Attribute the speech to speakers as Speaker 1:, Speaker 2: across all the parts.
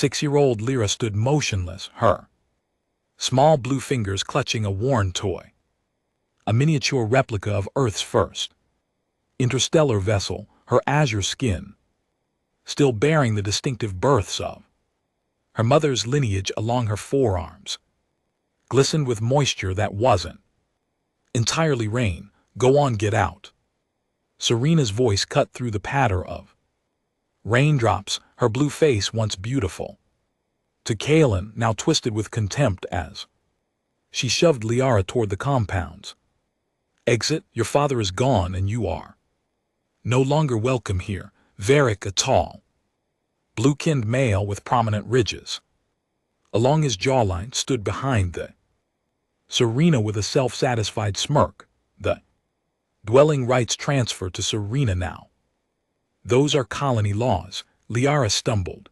Speaker 1: 6-year-old Lyra stood motionless, her small blue fingers clutching a worn toy. A miniature replica of Earth's first interstellar vessel, her azure skin still bearing the distinctive births of her mother's lineage along her forearms, glistened with moisture that wasn't entirely rain. Go on, get out. Serena's voice cut through the patter of raindrops, her blue face once beautiful to Kaelin, now twisted with contempt as she shoved Liara toward the compounds. Exit, your father is gone and you are no longer welcome here. Varric, a tall, blue-kinned male with prominent ridges along his jawline, stood behind the Serena with a self-satisfied smirk. The dwelling rights transfer to Serena now. Those are colony laws. Liara stumbled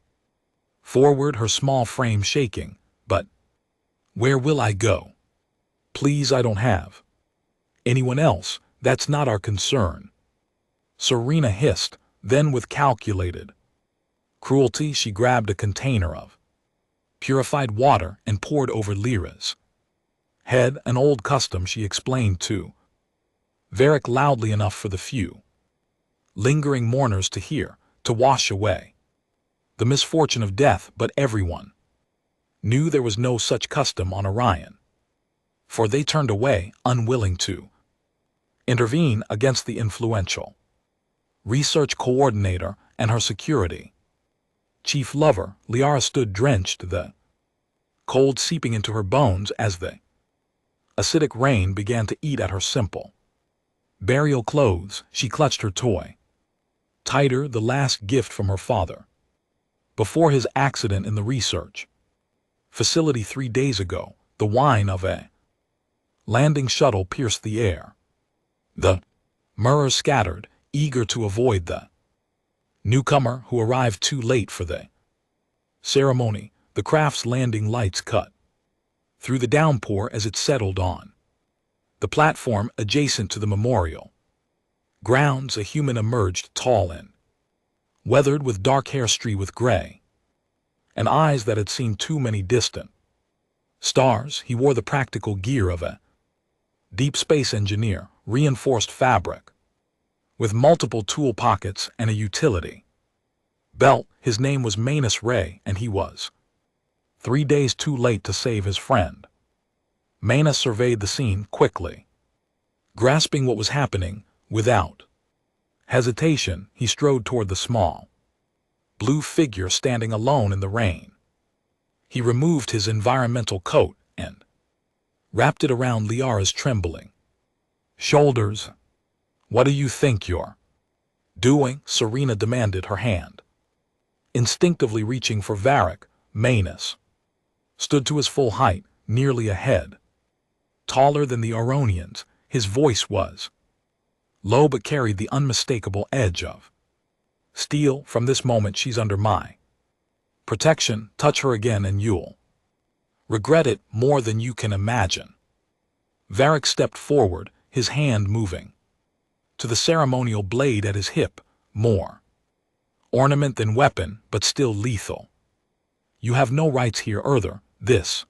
Speaker 1: forward, her small frame shaking. But where will I go? Please, I don't have anyone else. That's not our concern. Serena hissed. Then with calculated cruelty she grabbed a container of purified water and poured over Lyra's head, an old custom she explained to Varric loudly enough for the few lingering mourners to hear, to wash away the misfortune of death. But everyone knew there was no such custom on Orion, for they turned away, unwilling to intervene against the influential research coordinator and her security chief lover. Liara stood drenched, the cold seeping into her bones as the acidic rain began to eat at her simple burial clothes. She clutched her toy tighter, the last gift from her father before his accident in the research facility 3 days ago. The whine of a landing shuttle pierced the air. The mirrors scattered, eager to avoid the newcomer who arrived too late for the ceremony. The craft's landing lights cut through the downpour as it settled on the platform adjacent to the memorial grounds. A human emerged, tall and weathered, with dark hair streaked with gray and eyes that had seen too many distant stars. He wore the practical gear of a deep space engineer, reinforced fabric with multiple tool pockets and a utility belt. His name was Manus Ray, and he was 3 days too late to save his friend. Manus surveyed the scene quickly, grasping what was happening. Without hesitation, he strode toward the small blue figure standing alone in the rain. He removed his environmental coat and wrapped it around Liara's trembling shoulders. What do you think you're doing? Serena demanded, her hand instinctively reaching for Varric. Manus stood to his full height, nearly a head taller than the Aronians. His voice was low but carried the unmistakable edge of steel. From this moment she's under my protection. Touch her again and you'll regret it more than you can imagine. Varric stepped forward, his hand moving to the ceremonial blade at his hip, more ornament than weapon, but still lethal. You have no rights here, Earther. This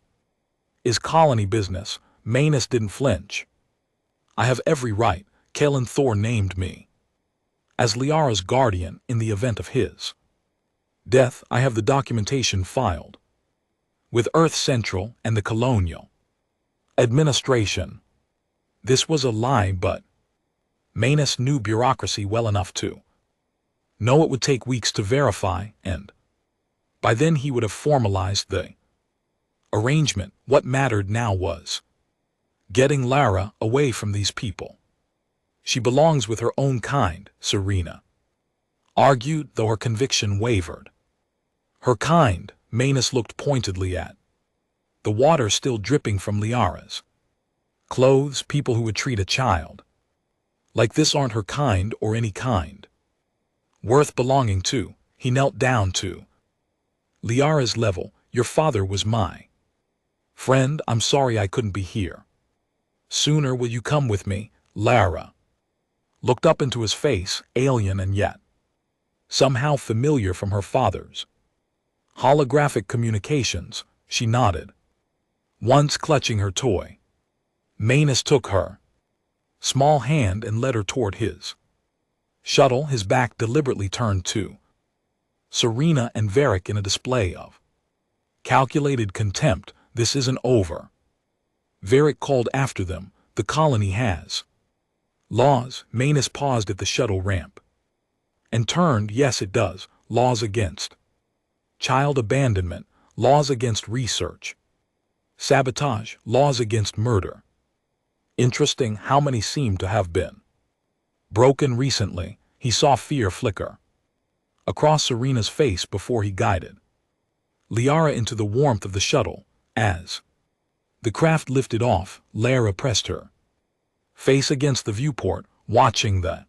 Speaker 1: is colony business. Manus didn't flinch. I have every right. Kaelin Thor named me as Liara's guardian in the event of his death. I have the documentation filed with Earth Central and the Colonial Administration. This was a lie, but Manus knew bureaucracy well enough to know it would take weeks to verify, and by then he would have formalized the arrangement. What mattered now was getting Lara away from these people. She belongs with her own kind, Serena argued, though her conviction wavered. Her kind. Manus looked pointedly at the water still dripping from Liara's clothes. People who would treat a child like this aren't her kind, or any kind worth belonging to. He knelt down to Liara's level. Your father was my friend. I'm sorry I couldn't be here sooner. Will you come with me? Lara looked up into his face, alien and yet somehow familiar from her father's Holographic communications, she nodded. Once clutching her toy, Manus took her small hand and led her toward his shuttle, his back deliberately turned to Serena and Varric in a display of calculated contempt. This isn't over. Varric called after them. The colony has laws. Manus paused at the shuttle ramp and turned. Yes, it does. Laws against child abandonment, laws against research, sabotage, laws against murder. Interesting how many seem to have been broken recently. He saw fear flicker across Serena's face before he guided Liara into the warmth of the shuttle. As the craft lifted off, Lara pressed her face against the viewport, watching the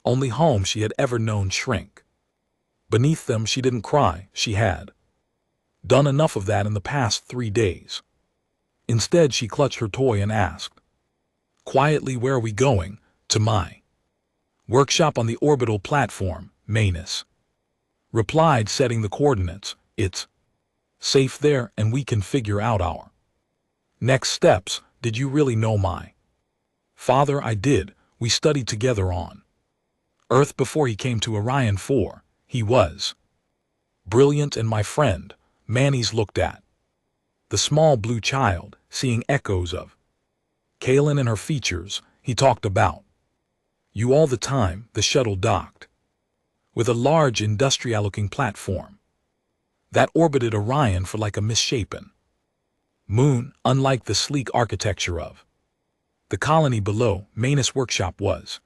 Speaker 1: only home she had ever known shrink. Beneath them, she didn't cry. She had done enough of that in the past 3 days. Instead, she clutched her toy and asked quietly, "Where are we going?" "To my workshop on the orbital platform," Manus replied, setting the coordinates. "It's safe there, and we can figure out our next steps." "Did you really know my father?" "I did. We studied together on Earth before he came to Orion 4. He was brilliant and my friend." Manus looked at the small blue child, seeing echoes of Kaelin in her features. "He talked about you all the time." The shuttle docked with a large industrial-looking platform that orbited Orion for like a misshapen moon. Unlike the sleek architecture of the colony below, Manus' workshop was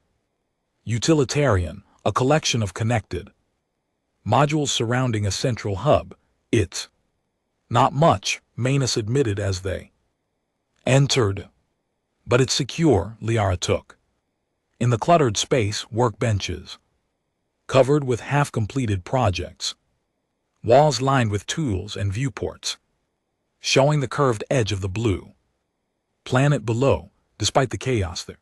Speaker 1: utilitarian, a collection of connected modules surrounding a central hub. "It's not much," Manus admitted as they entered. "But it's secure." Liara took in the cluttered space, workbenches covered with half-completed projects, walls lined with tools and viewports, showing the curved edge of the blue planet below. Despite the chaos, there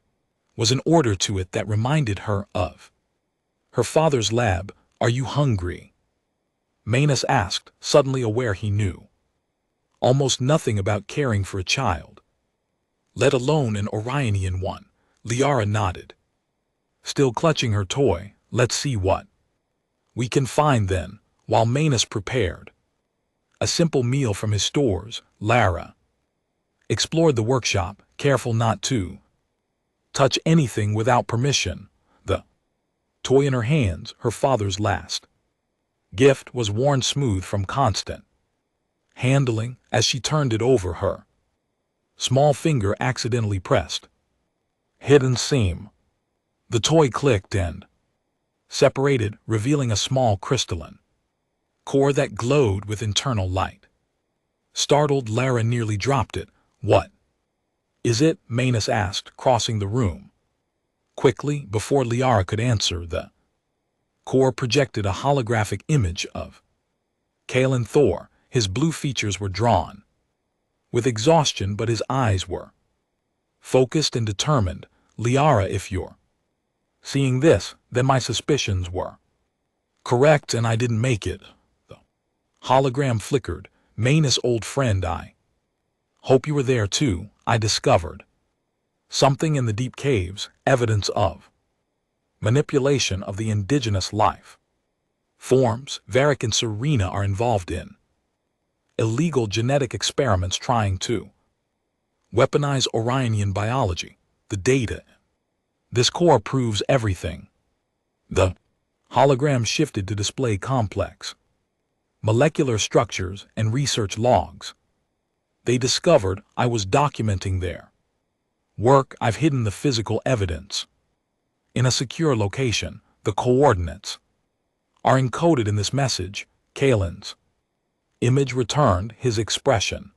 Speaker 1: was an order to it that reminded her of her father's lab. "Are you hungry?" Manus asked, suddenly aware he knew almost nothing about caring for a child, let alone an Orionian one. Liara nodded, still clutching her toy. "Let's see what we can find then." While Manus prepared a simple meal from his stores, Lara explored the workshop, careful not to touch anything without permission. The toy in her hands, her father's last gift, was worn smooth from constant handling. As she turned it over, her small finger accidentally pressed hidden seam. The toy clicked and separated, revealing a small crystalline core that glowed with internal light. Startled, Lara nearly dropped it. "What is it?" Manus asked, crossing the room quickly. Before Liara could answer, the core projected a holographic image of Kaelin Thor. His blue features were drawn with exhaustion, but his eyes were focused and determined. "Liara, if you're seeing this, then my suspicions were correct and I didn't make it." The hologram flickered. "Manus, old friend, I hope you were there too." "I discovered something in the deep caves, evidence of manipulation of the indigenous life forms. Varric and Serena are involved in illegal genetic experiments trying to weaponize Orionian biology. The data. This core proves everything." The hologram shifted to display complex molecular structures and research logs. "They discovered I was documenting their work. I've hidden the physical evidence in a secure location. The coordinates are encoded in this message." Kaelin's image returned, his expression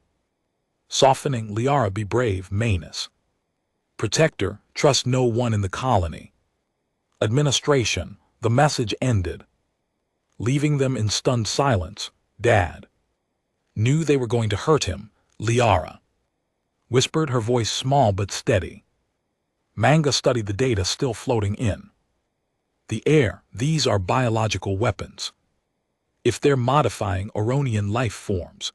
Speaker 1: softening. "Liara, be brave." Manus protector, trust no one in the colony administration." The message ended, leaving them in stunned silence. "Dad knew they were going to hurt him," Liara whispered, her voice small but steady. Manga studied the data still floating in the air. "These are biological weapons. If they're modifying Oronian life forms.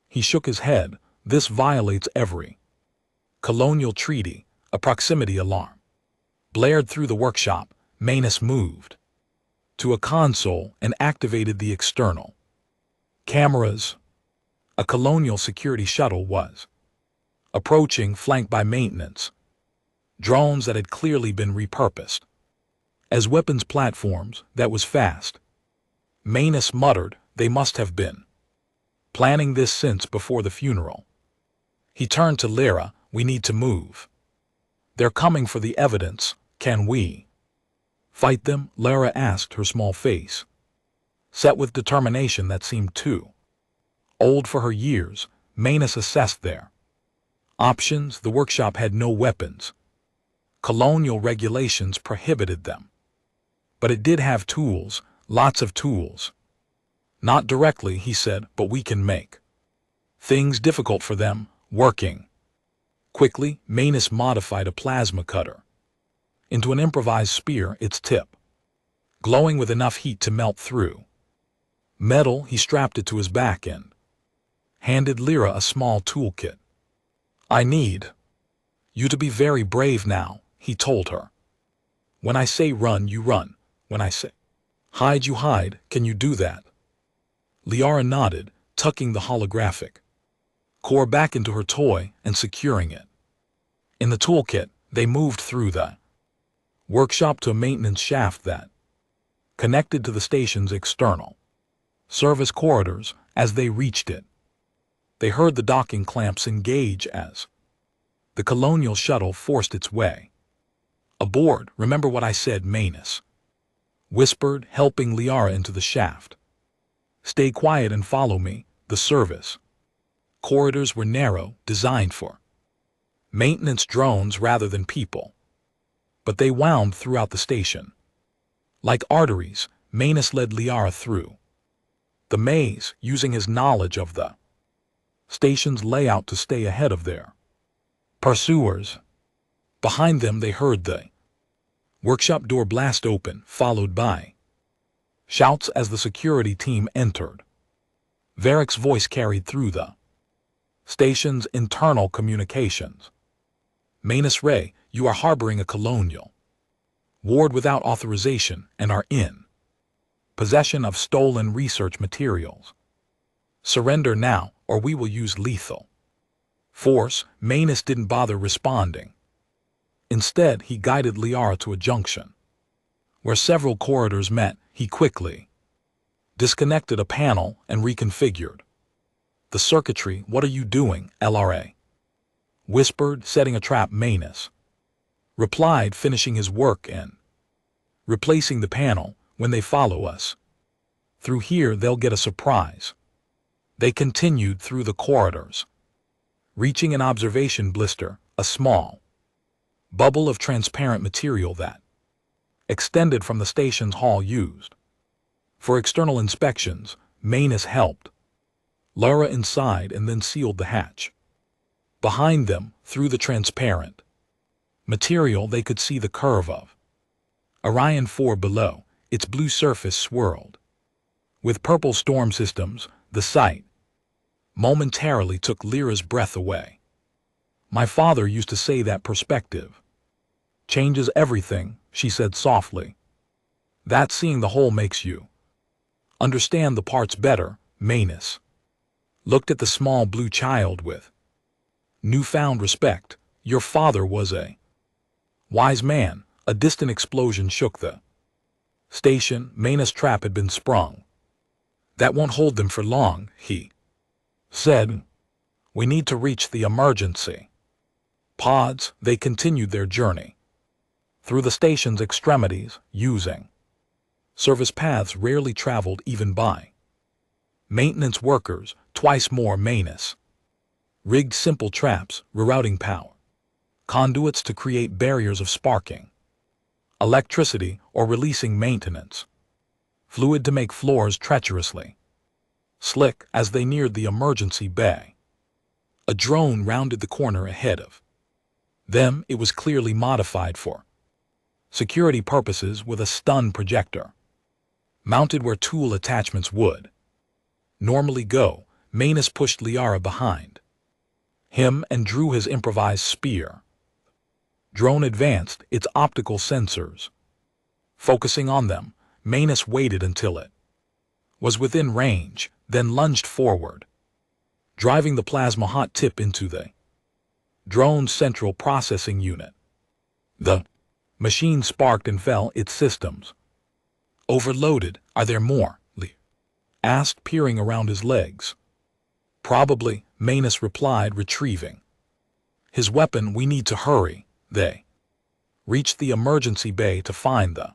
Speaker 1: He shook his head. This violates every colonial treaty. A proximity alarm blared through the workshop. Manus moved to a console and activated the external cameras. A colonial security shuttle was approaching, flanked by maintenance drones that had clearly been repurposed as weapons platforms. That was fast. Manus muttered, they must have been planning this since before the funeral. He turned to Lyra. We need to move. They're coming for the evidence. Can we fight them? Lyra asked, her small face set with determination that seemed too old for her years. Manus assessed their options. The workshop had no weapons. Colonial regulations prohibited them. But it did have tools, lots of tools. Not directly, he said, but we can make things difficult for them. Working quickly, Manus modified a plasma cutter into an improvised spear, its tip glowing with enough heat to melt through metal. He strapped it to his back and handed Lyra a small toolkit. I need you to be very brave now, he told her. When I say run, you run. When I say hide, you hide. Can you do that? Liara nodded, tucking the holographic core back into her toy and securing it. In the toolkit, they moved through the workshop to a maintenance shaft that connected to the station's external service corridors. As they reached it, they heard the docking clamps engage as the colonial shuttle forced its way aboard. Remember what I said, Manus whispered, helping Liara into the shaft. Stay quiet and follow me. The service corridors were narrow, designed for maintenance drones rather than people. But they wound throughout the station like arteries. Manus led Liara through the maze, using his knowledge of the station's layout to stay ahead of their pursuers. Behind them, they heard the workshop door blast open, followed by shouts as the security team entered. Varick's voice carried through the station's internal communications. Manus Ray, you are harboring a colonial ward without authorization and are in possession of stolen research materials. Surrender now, or we will use lethal force. Manus didn't bother responding. Instead, he guided Liara to a junction where several corridors met. He quickly disconnected a panel and reconfigured the circuitry. What are you doing, LRA? Whispered, setting a trap. Manus replied, finishing his work and replacing the panel. When they follow us through here, they'll get a surprise. They continued through the corridors, reaching an observation blister, a small bubble of transparent material that extended from the station's hall used for external inspections. Manus helped Lyra inside and then sealed the hatch. Behind them, through the transparent material, they could see the curve of Orion 4 below. Its blue surface swirled with purple storm systems. The sight momentarily took Lyra's breath away. My father used to say that perspective changes everything, she said softly. That seeing the whole makes you understand the parts better. Manus looked at the small blue child with newfound respect. Your father was a wise man. A distant explosion shook the station. Manus' trap had been sprung. That won't hold them for long, he said. We need to reach the emergency pods. They continued their journey through the station's extremities, using service paths rarely traveled even by maintenance workers. Twice more. Manus rigged simple traps, rerouting power conduits to create barriers of sparking electricity or releasing maintenance fluid to make floors treacherously slick. As they neared the emergency bay, a drone rounded the corner ahead of them. It was clearly modified for security purposes with a stun projector. mounted where tool attachments would normally go. Manus pushed Liara behind him and drew his improvised spear. Drone advanced its optical sensors. Focusing on them, Manus waited until it was within range, then lunged forward, driving the plasma hot tip into the drone's central processing unit. The machine sparked and fell its systems. Overloaded. Are there more? Lee asked, peering around his legs. Probably, Manus replied, retrieving his weapon. We need to hurry. They reached the emergency bay to find the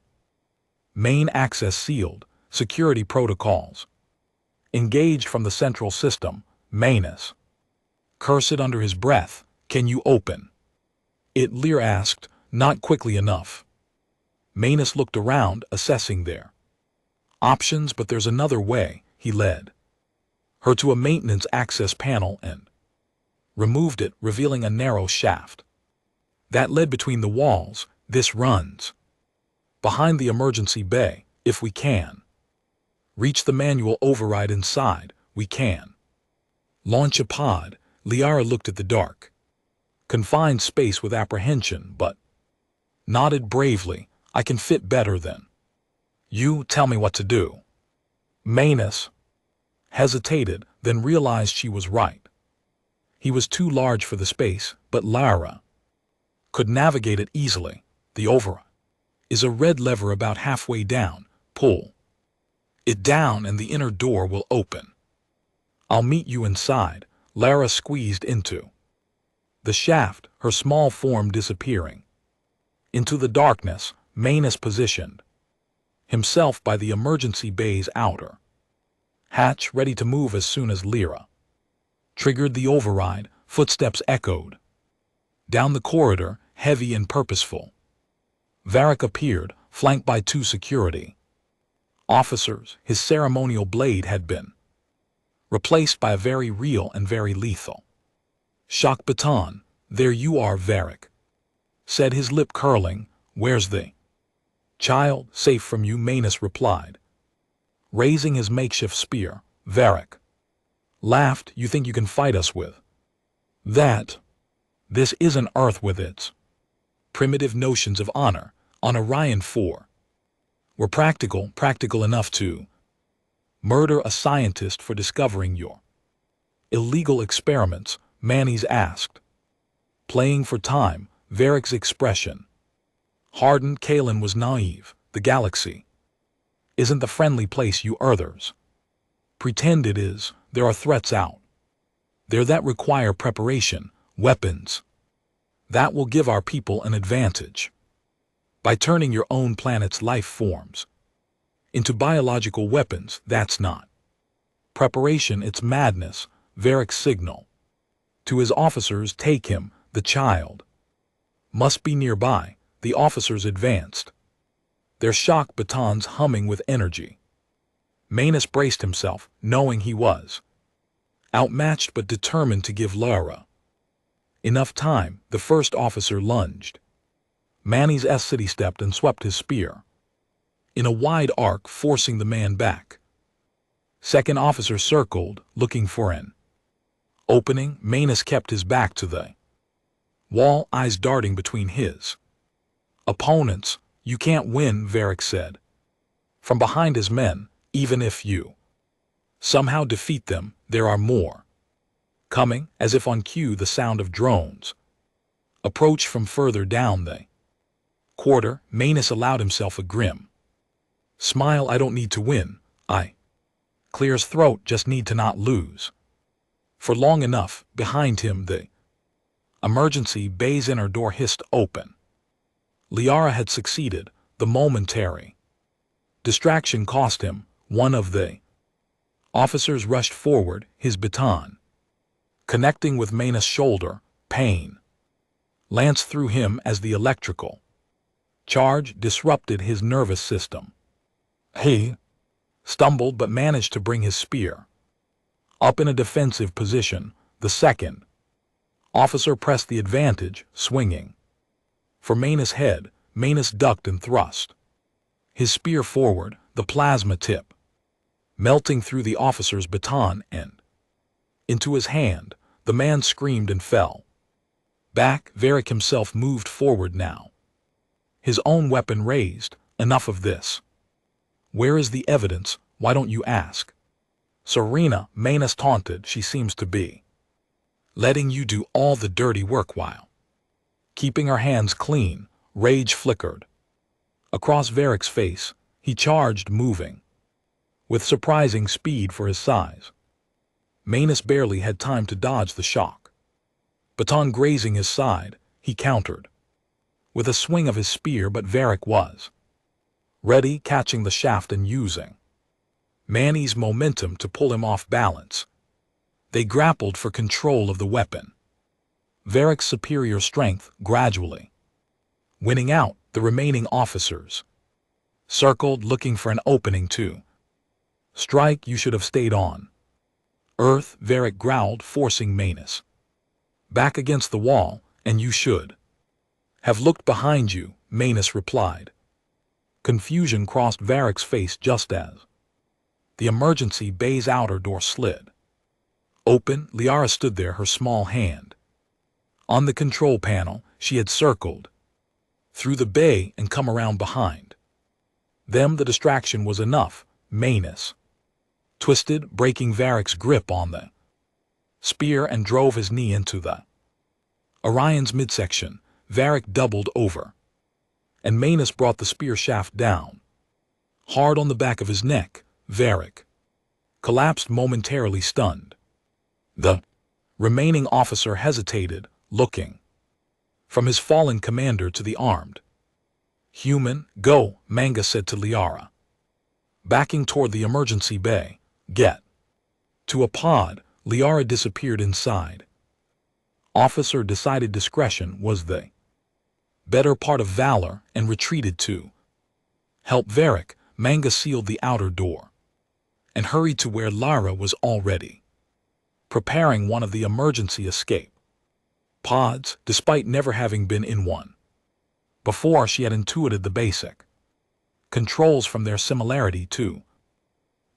Speaker 1: main access sealed. Security protocols engaged from the central system. Manus cursed under his breath. Can you open it? Lear asked. Not quickly enough. Manus looked around, assessing their options. But there's another way. He led her to a maintenance access panel and removed it, revealing a narrow shaft that led between the walls. This runs behind the emergency bay. If we can reach the manual override inside, we can launch a pod. Liara looked at the dark, confined space with apprehension, but nodded bravely. I can fit better than you. Tell me what to do. Manus hesitated, then realized she was right. He was too large for the space, but Liara could navigate it easily. The override is a red lever about halfway down. Pull it down and the inner door will open. I'll meet you inside. Lara squeezed into the shaft, her small form disappearing into the darkness. Manus positioned himself by the emergency bay's outer hatch, ready to move as soon as Lyra triggered the override. Footsteps echoed down the corridor, heavy and purposeful. Varric appeared, flanked by 2 security officers. His ceremonial blade had been replaced by a very real and very lethal shock baton. There you are, Varric said, his lip curling. Where's the child? Safe from you, Manus replied, raising his makeshift spear. Varric laughed. You think you can fight us with that? This isn't Earth with its primitive notions of honor. On Orion 4, we're practical enough to murder a scientist for discovering your illegal experiments. Manny's asked, playing for time. Varric's expression hardened. Kalen was naive. The galaxy isn't the friendly place you Earthers pretend it is. There are threats out there that require preparation, weapons that will give our people an advantage by turning your own planet's life forms into biological weapons. That's not preparation, it's madness. Varric's signal to his officers, take him. The child must be nearby. The officers advanced, their shock batons humming with energy. Manus braced himself, knowing he was outmatched but determined to give Lara enough time. The first officer lunged. Manny's city stepped and swept his spear in a wide arc, forcing the man back. Second officer circled, looking for an opening. Manus kept his back to the wall, eyes darting between his opponents. You can't win, Varric said from behind his men. Even if you somehow defeat them, there are more coming. As if on cue, the sound of drones approached from further down the quarter. Manus allowed himself a grim smile. I don't need to win. I clear his throat. Just need to not lose for long enough. Behind him, the emergency bay's inner door hissed open. Liara had succeeded. The momentary distraction cost him. One of the officers rushed forward, his baton connecting with Manus' shoulder. Pain lanced through him as the electrical charge disrupted his nervous system. He stumbled but managed to bring his spear up in a defensive position. The second officer pressed the advantage, swinging for Manus' head. Manus ducked and thrust his spear forward. the plasma tip, melting through the officer's baton and into his hand. The man screamed and fell back. Varric himself moved forward now, his own weapon raised. Enough of this. Where is the evidence? Why don't you ask? Serena, Manus taunted. She seems to be letting you do all the dirty work while keeping her hands clean. Rage flickered across Varric's face. He charged, moving with surprising speed for his size. Manus barely had time to dodge the shock. Baton grazing his side, he countered with a swing of his spear, but Varric was ready, catching the shaft and using Manny's momentum to pull him off balance. They grappled for control of the weapon. Varric's superior strength gradually winning out. The remaining officers circled, looking for an opening to strike. You should have stayed on Earth, Varric growled, forcing Manus back against the wall. And you should have looked behind you, Manus replied. Confusion crossed Varric's face just as the emergency bay's outer door slid open. Liara stood there, her small hand on the control panel. She had circled through the bay and come around behind them. The distraction was enough. Manus twisted, breaking Varric's grip on the spear, and drove his knee into the Orion's midsection. Varric doubled over, and Manus brought the spear shaft down hard on the back of his neck. Varric collapsed, momentarily stunned. The remaining officer hesitated, looking from his fallen commander to the armed human. Go, Manga said to Liara, backing toward the emergency bay. Get to a pod. Liara disappeared inside. Officer decided discretion was the better part of valor and retreated to help Varric. Manga sealed the outer door and hurried to where Lara was already preparing one of the emergency escape pods. Despite never having been in one before, she had intuited the basic controls from their similarity to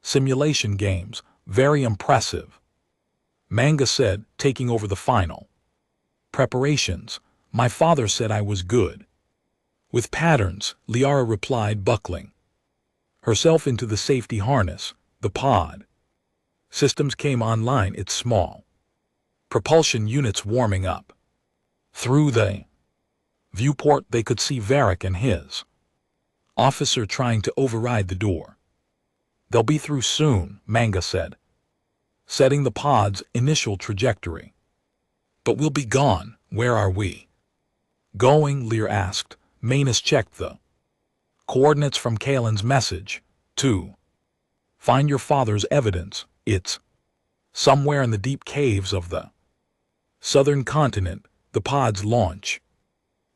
Speaker 1: simulation games. Very impressive, Manga said, taking over the final preparations. My father said I was good with patterns, Liara replied, buckling herself into the safety harness. The pod systems came online, its small propulsion units warming up. Through the viewport they could see Varric and his officer trying to override the door. They'll be through soon, Manga said, setting the pod's initial trajectory. But we'll be gone. Where are we going? Lear asked. Manus checked the coordinates from Kalen's message. To find your father's evidence. It's somewhere in the deep caves of the southern continent. The pod's launch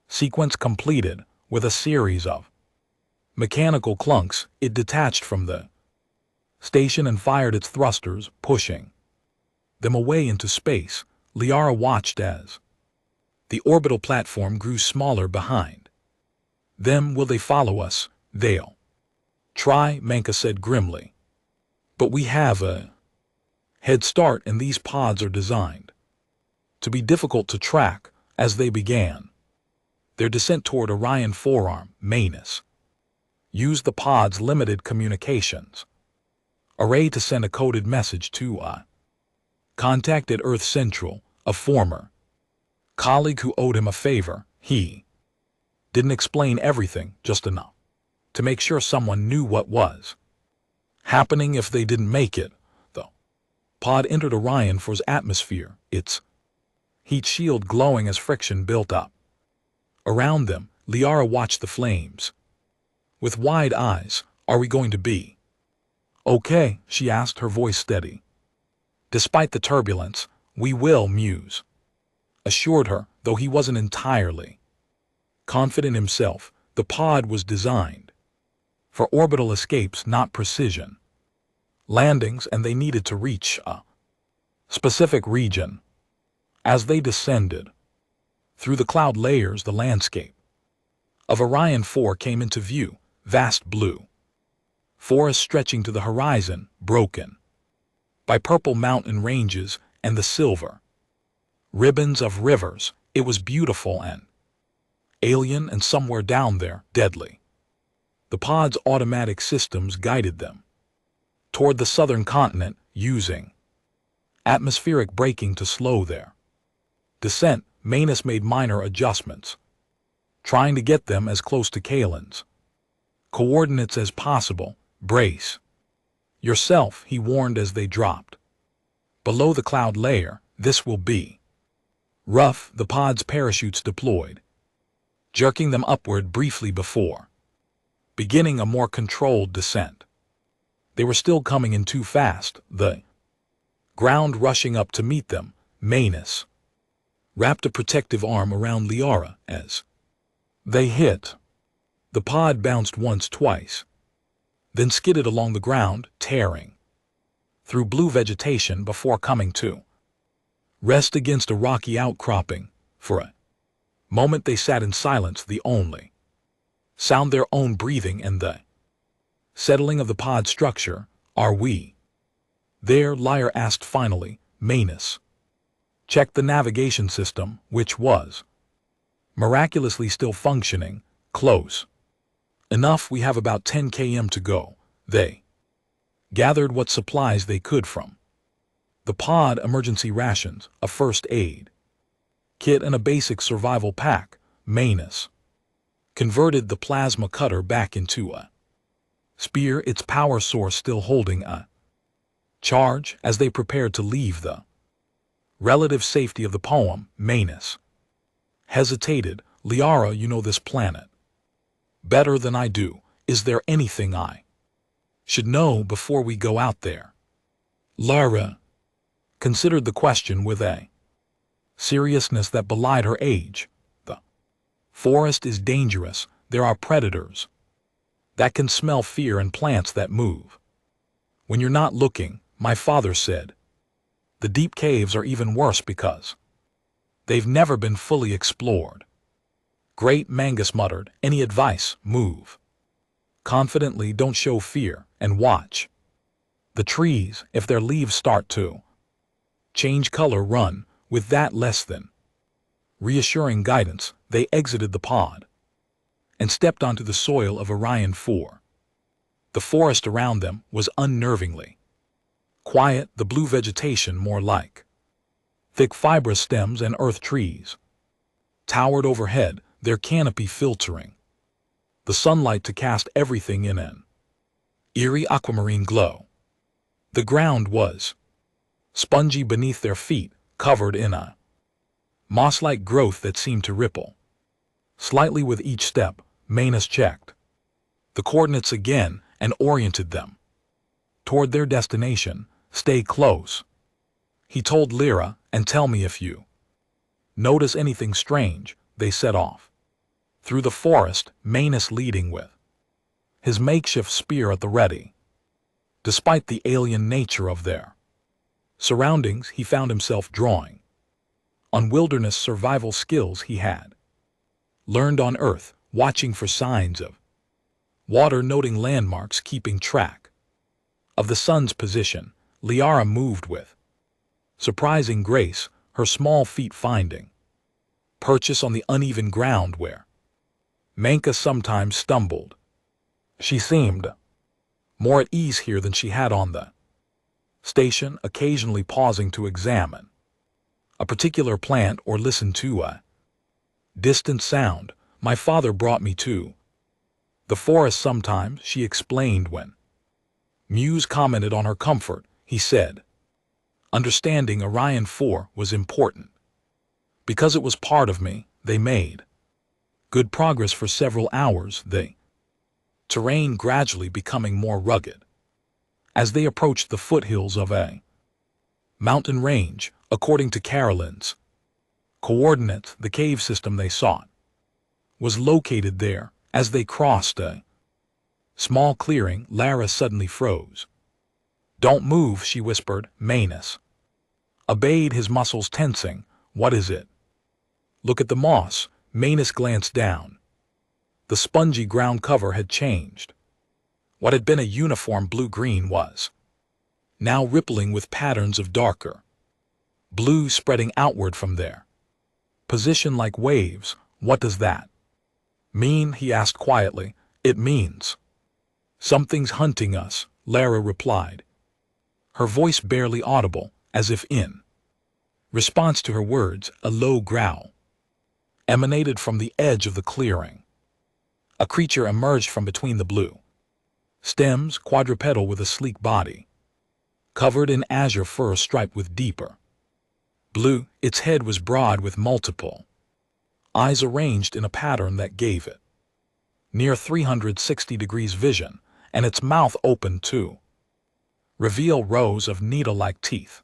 Speaker 1: sequence completed. With a series of mechanical clunks, it detached from the station and fired its thrusters, pushing them away into space. Liara watched as the orbital platform grew smaller behind them. Will they follow us? They'll try, Manka said grimly. But we have a head start, and these pods are designed to be difficult to track. As they began their descent toward Orion Forearm, Manus used the pod's limited communications array to send a coded message to a contact at Earth Central, a former colleague who owed him a favor. He didn't explain everything, just enough to make sure someone knew what was happening if they didn't make it. The pod entered Orion for his atmosphere, its heat shield glowing as friction built up around them. Liara watched the flames with wide eyes. Are we going to be okay? She asked, her voice steady. Despite the turbulence, we will, Muse assured her, though he wasn't entirely confident himself. The pod was designed for orbital escapes, not precision landings, and they needed to reach a specific region. As they descended through the cloud layers, the landscape of Orion 4 came into view, vast blue Forest stretching to the horizon, broken by purple mountain ranges and the silver ribbons of rivers. It was beautiful and alien, and somewhere down there, deadly. The pod's automatic systems guided them toward the southern continent, using atmospheric braking to slow their descent. Manus made minor adjustments, trying to get them as close to Kalen's coordinates as possible. Brace yourself, he warned as they dropped below the cloud layer. This will be rough. The pod's parachutes deployed, jerking them upward briefly before beginning a more controlled descent. They were still coming in too fast, the ground rushing up to meet them. Manus wrapped a protective arm around Liara as they hit. The pod bounced once, twice, then skidded along the ground, tearing through blue vegetation before coming to rest against a rocky outcropping. For a moment they sat in silence, the only sound their own breathing and the settling of the pod structure. Are we there? Lyra asked finally. Manus checked the navigation system, which was miraculously still functioning. Close enough. We have about 10 km to go. They gathered what supplies they could from the pod: emergency rations, a first aid kit, and a basic survival pack. Manus converted the plasma cutter back into a spear, its power source still holding a charge. As they prepared to leave the relative safety of the poem, Manus hesitated. Liara, you know this planet better than I do. Is there anything I should know before we go out there? Lyra considered the question with a seriousness that belied her age. The forest is dangerous. There are predators that can smell fear and plants that move when you're not looking, my father said. The deep caves are even worse because they've never been fully explored. Great, Mangus muttered. Any advice? Move confidently, don't show fear, and watch the trees. If their leaves start to change color, run. With that less than reassuring guidance, they exited the pod and stepped onto the soil of Orion 4. The forest around them was unnervingly quiet, the blue vegetation more like thick fibrous stems, and earth trees towered overhead, their canopy filtering the sunlight to cast everything in an eerie aquamarine glow. The ground was spongy beneath their feet, covered in a moss-like growth that seemed to ripple slightly with each step. Manus checked the coordinates again and oriented them toward their destination. Stay close, he told Lyra, and tell me if you notice anything strange. They set off through the forest, Manus leading with his makeshift spear at the ready. Despite the alien nature of their surroundings, he found himself drawing on wilderness survival skills he had learned on Earth, watching for signs of water, noting landmarks, keeping track of the sun's position. Liara moved with surprising grace, her small feet finding purchase on the uneven ground where Manka sometimes stumbled. She seemed more at ease here than she had on the station, occasionally pausing to examine a particular plant or listen to a distant sound. My father brought me to the forest sometimes, she explained. When Muse commented on her comfort, he said understanding Orion 4 was important. Because it was part of me. They made good progress for several hours, the terrain gradually becoming more rugged as they approached the foothills of a mountain range. According to Carolyn's coordinates, the cave system they sought was located there. As they crossed a small clearing, Lara suddenly froze. Don't move, she whispered. Manus obeyed, his muscles tensing. What is it? Look at the moss. Manus glanced down. The spongy ground cover had changed. What had been a uniform blue-green was now rippling with patterns of darker blue spreading outward from there. Position like waves. What does that mean? He asked quietly. It means something's hunting us, Lara replied, her voice barely audible, as if in response to her words. A low growl emanated from the edge of the clearing. A creature emerged from between the blue stems, quadrupedal with a sleek body, covered in azure fur striped with deeper blue. Its head was broad with multiple eyes arranged in a pattern that gave it near 360 degrees vision, and its mouth opened to reveal rows of needle-like teeth.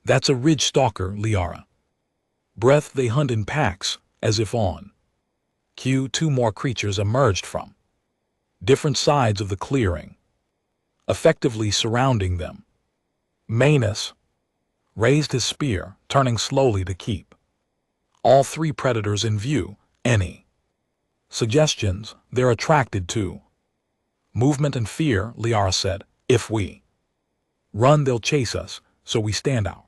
Speaker 1: That's a ridge stalker, Liara breathed. They hunt in packs, as if on cue. Two more creatures emerged from different sides of the clearing, effectively surrounding them. Manus raised his spear, turning slowly to keep all three predators in view. Any suggestions? They're attracted to movement and fear, Liara said. If we run, they'll chase us, so we stand our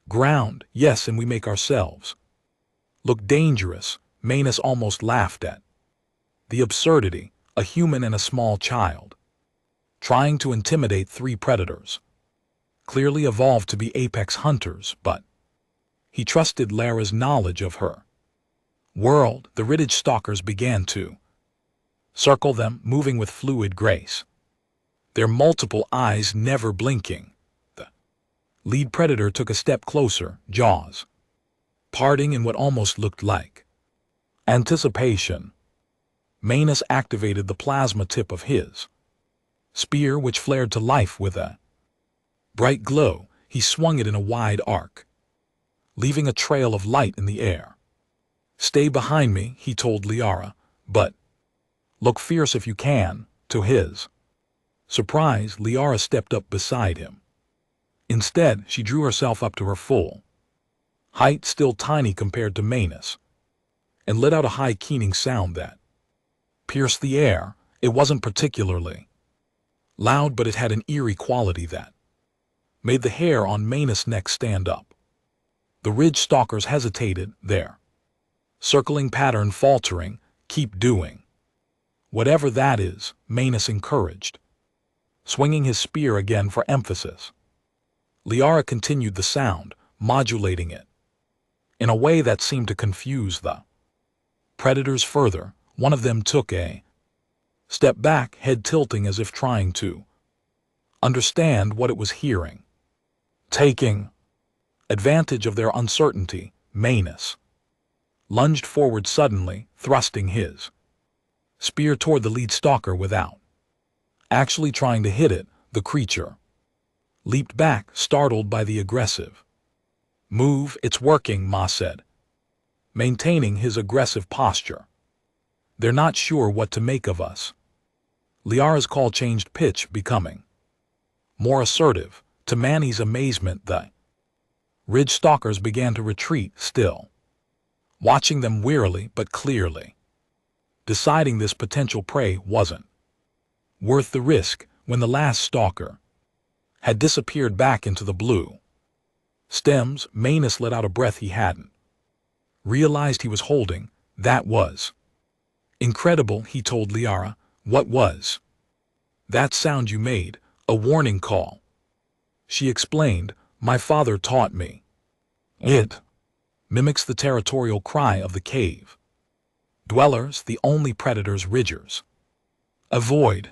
Speaker 1: ground. Yes, and we make ourselves look dangerous. Manus almost laughed at the absurdity. A human and a small child trying to intimidate three predators, clearly evolved to be apex hunters, but he trusted Lara's knowledge of her world. The ridge stalkers began to circle them, moving with fluid grace, their multiple eyes never blinking. The lead predator took a step closer, jaws parting in what almost looked like anticipation. Manus activated the plasma tip of his spear, which flared to life with a bright glow. He swung it in a wide arc, leaving a trail of light in the air. Stay behind me, he told Liara, but look fierce if you can. To his surprise, Liara stepped up beside him. Instead, she drew herself up to her full height, still tiny compared to Manus, and let out a high keening sound that pierced the air. It wasn't particularly loud, but it had an eerie quality that made the hair on Manus' neck stand up. The ridge stalkers hesitated, their circling pattern faltering. Keep doing whatever that is, Manus encouraged, swinging his spear again for emphasis. Liara continued the sound, modulating it in a way that seemed to confuse the predators further. One of them took a step back, head tilting as if trying to understand what it was hearing. Taking advantage of their uncertainty, Manus lunged forward suddenly, thrusting his spear toward the lead stalker without actually trying to hit it. The creature leaped back, startled by the aggressive move. It's working, Ma said, maintaining his aggressive posture. They're not sure what to make of us. Liara's call changed pitch, becoming more assertive. To Manny's amazement, the ridge stalkers began to retreat, still watching them wearily but clearly deciding this potential prey wasn't worth the risk. When the last stalker had disappeared back into the blue stems, Manus let out a breath he hadn't realized he was holding. That was incredible, he told Liara. What was that sound you made? A warning call, she explained. My father taught me. It mimics the territorial cry of the cave dwellers, the only predators ridgers avoid.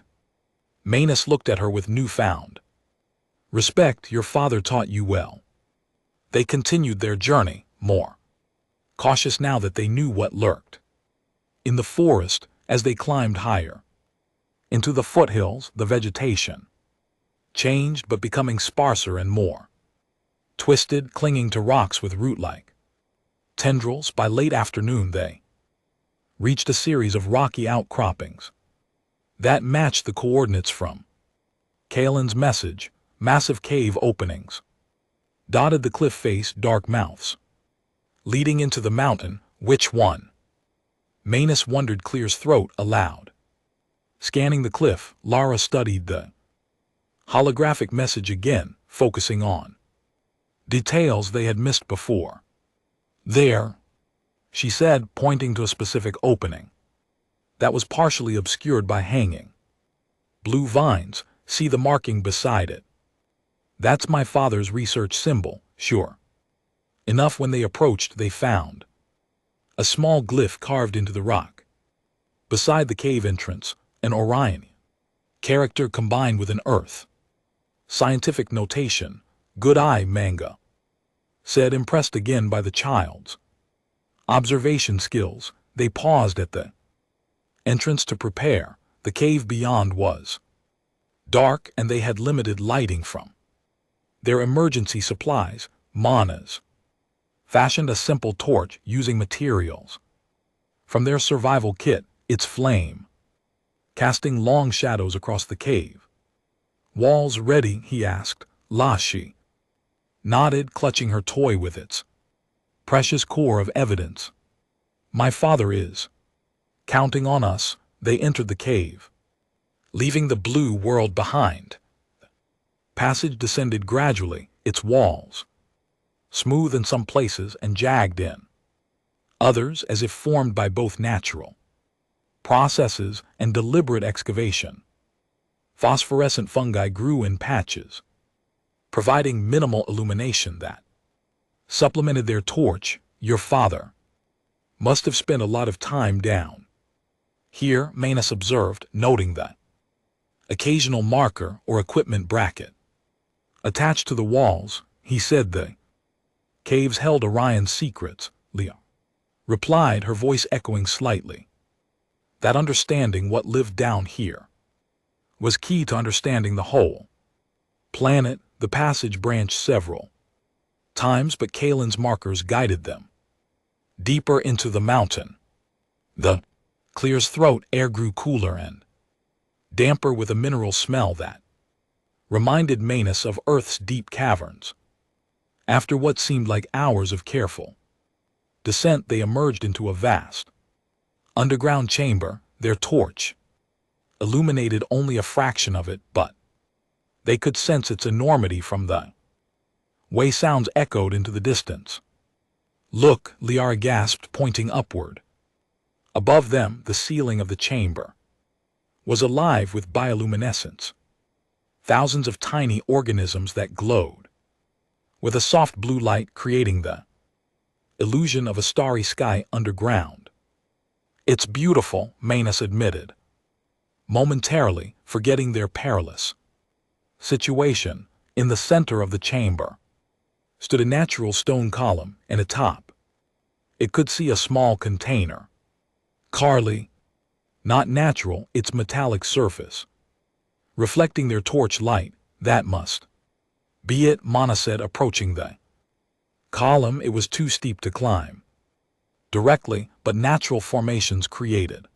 Speaker 1: Manus looked at her with newfound respect. Your father taught you well. They continued their journey, more cautious now that they knew what lurked in the forest. As they climbed higher into the foothills, the vegetation changed, but becoming sparser and more twisted, clinging to rocks with root-like tendrils. By late afternoon, they reached a series of rocky outcroppings that matched the coordinates from Kaelin's message. Massive cave openings dotted the cliff face, dark mouths leading into the mountain. Which one? Manus wondered, clears throat aloud. Scanning the cliff, Lara studied the holographic message again, focusing on details they had missed before. There, she said, pointing to a specific opening that was partially obscured by hanging blue vines. See the marking beside it. That's my father's research symbol, sure. Enough. When they approached, they found a small glyph carved into the rock. Beside the cave entrance, an Orion character combined with an Earth scientific notation. Good eye, manga, said, impressed again by the child's observation skills. They paused at the entrance to prepare. The cave beyond was dark, and they had limited lighting from their emergency supplies. Manas fashioned a simple torch using materials from their survival kit, its flame casting long shadows across the cave. Walls ready? He asked. She nodded, clutching her toy with its precious core of evidence. My father is counting on us. They entered the cave, leaving the blue world behind. The passage descended gradually, its walls smooth in some places and jagged in others, as if formed by both natural processes and deliberate excavation. Phosphorescent fungi grew in patches, providing minimal illumination that supplemented their torch. Your father must have spent a lot of time down here, Manus observed, noting the occasional marker or equipment bracket attached to the walls. He said the caves held Orion's secrets, Leah replied, her voice echoing slightly. That understanding what lived down here was key to understanding the whole planet. The passage branched several times, but Kalen's markers guided them deeper into the mountain. The clear's throat air grew cooler and damper, with a mineral smell that reminded Manus of Earth's deep caverns. After what seemed like hours of careful descent, they emerged into a vast underground chamber. Their torch illuminated only a fraction of it, but they could sense its enormity from the way sounds echoed into the distance. Look, Liara gasped, pointing upward. Above them, the ceiling of the chamber was alive with bioluminescence. Thousands of tiny organisms that glowed with a soft blue light, creating the illusion of a starry sky underground. It's beautiful, Manus admitted, momentarily forgetting their perilous situation. In the center of the chamber stood a natural stone column, and atop it could see a small container. Carly, not natural, its metallic surface reflecting their torch light. That must be it, Mana said, approaching the column. It was too steep to climb directly, but natural formations created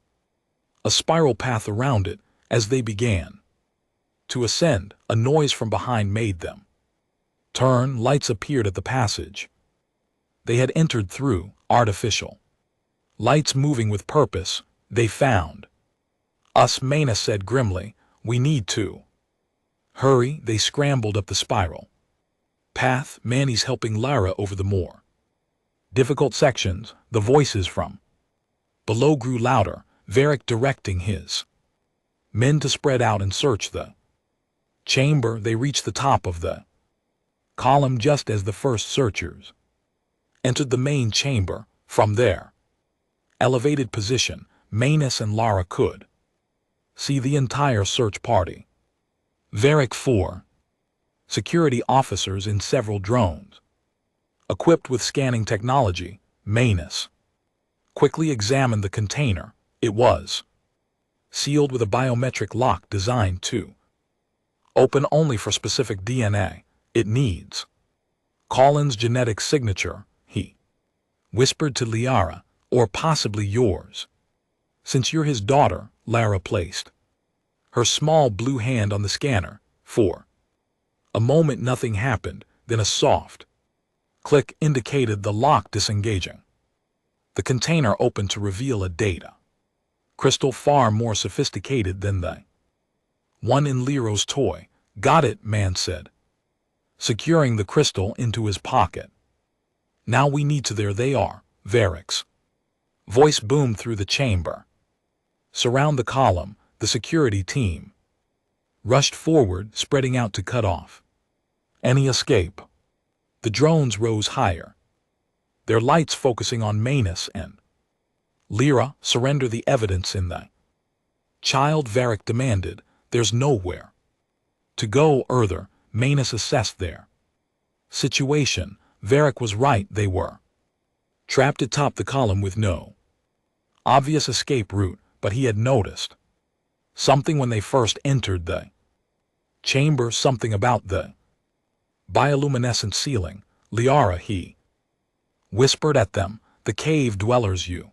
Speaker 1: a spiral path around it. As they began to ascend, a noise from behind made them turn. Lights appeared at the passage they had entered through, artificial lights moving with purpose. They found us, Manus said grimly. We need to hurry. They scrambled up the spiral path, Manny's helping Lara over the more difficult sections. The voices from below grew louder, Varric directing his men to spread out and search the chamber. They reached the top of the column just as the first searchers entered the main chamber. From their elevated position, Manus and Lara could see the entire search party. Varric 4 security officers in several drones equipped with scanning technology. Manus quickly examined the container. It was sealed with a biometric lock designed to open only for specific DNA. It needs Colin's genetic signature, he whispered to Liara, or possibly yours. Since you're his daughter, Lara placed her small blue hand on the scanner. For a moment nothing happened, then a soft click indicated the lock disengaging. The container opened to reveal a data crystal far more sophisticated than the one in Lero's toy. Got it, man said, securing the crystal into his pocket. Now we need to. There they are, Varric's voice boomed through the chamber. Surround the column. The security team rushed forward, spreading out to cut off any escape. The drones rose higher, their lights focusing on Manus and Lyra. Surrender the evidence in the child, Varric demanded. There's nowhere to go further. Manus assessed their situation. Varric was right, they were trapped atop the column with no obvious escape route, but he had noticed something when they first entered the chamber, something about the bioluminescent ceiling. Liara, he whispered at them, the cave dwellers you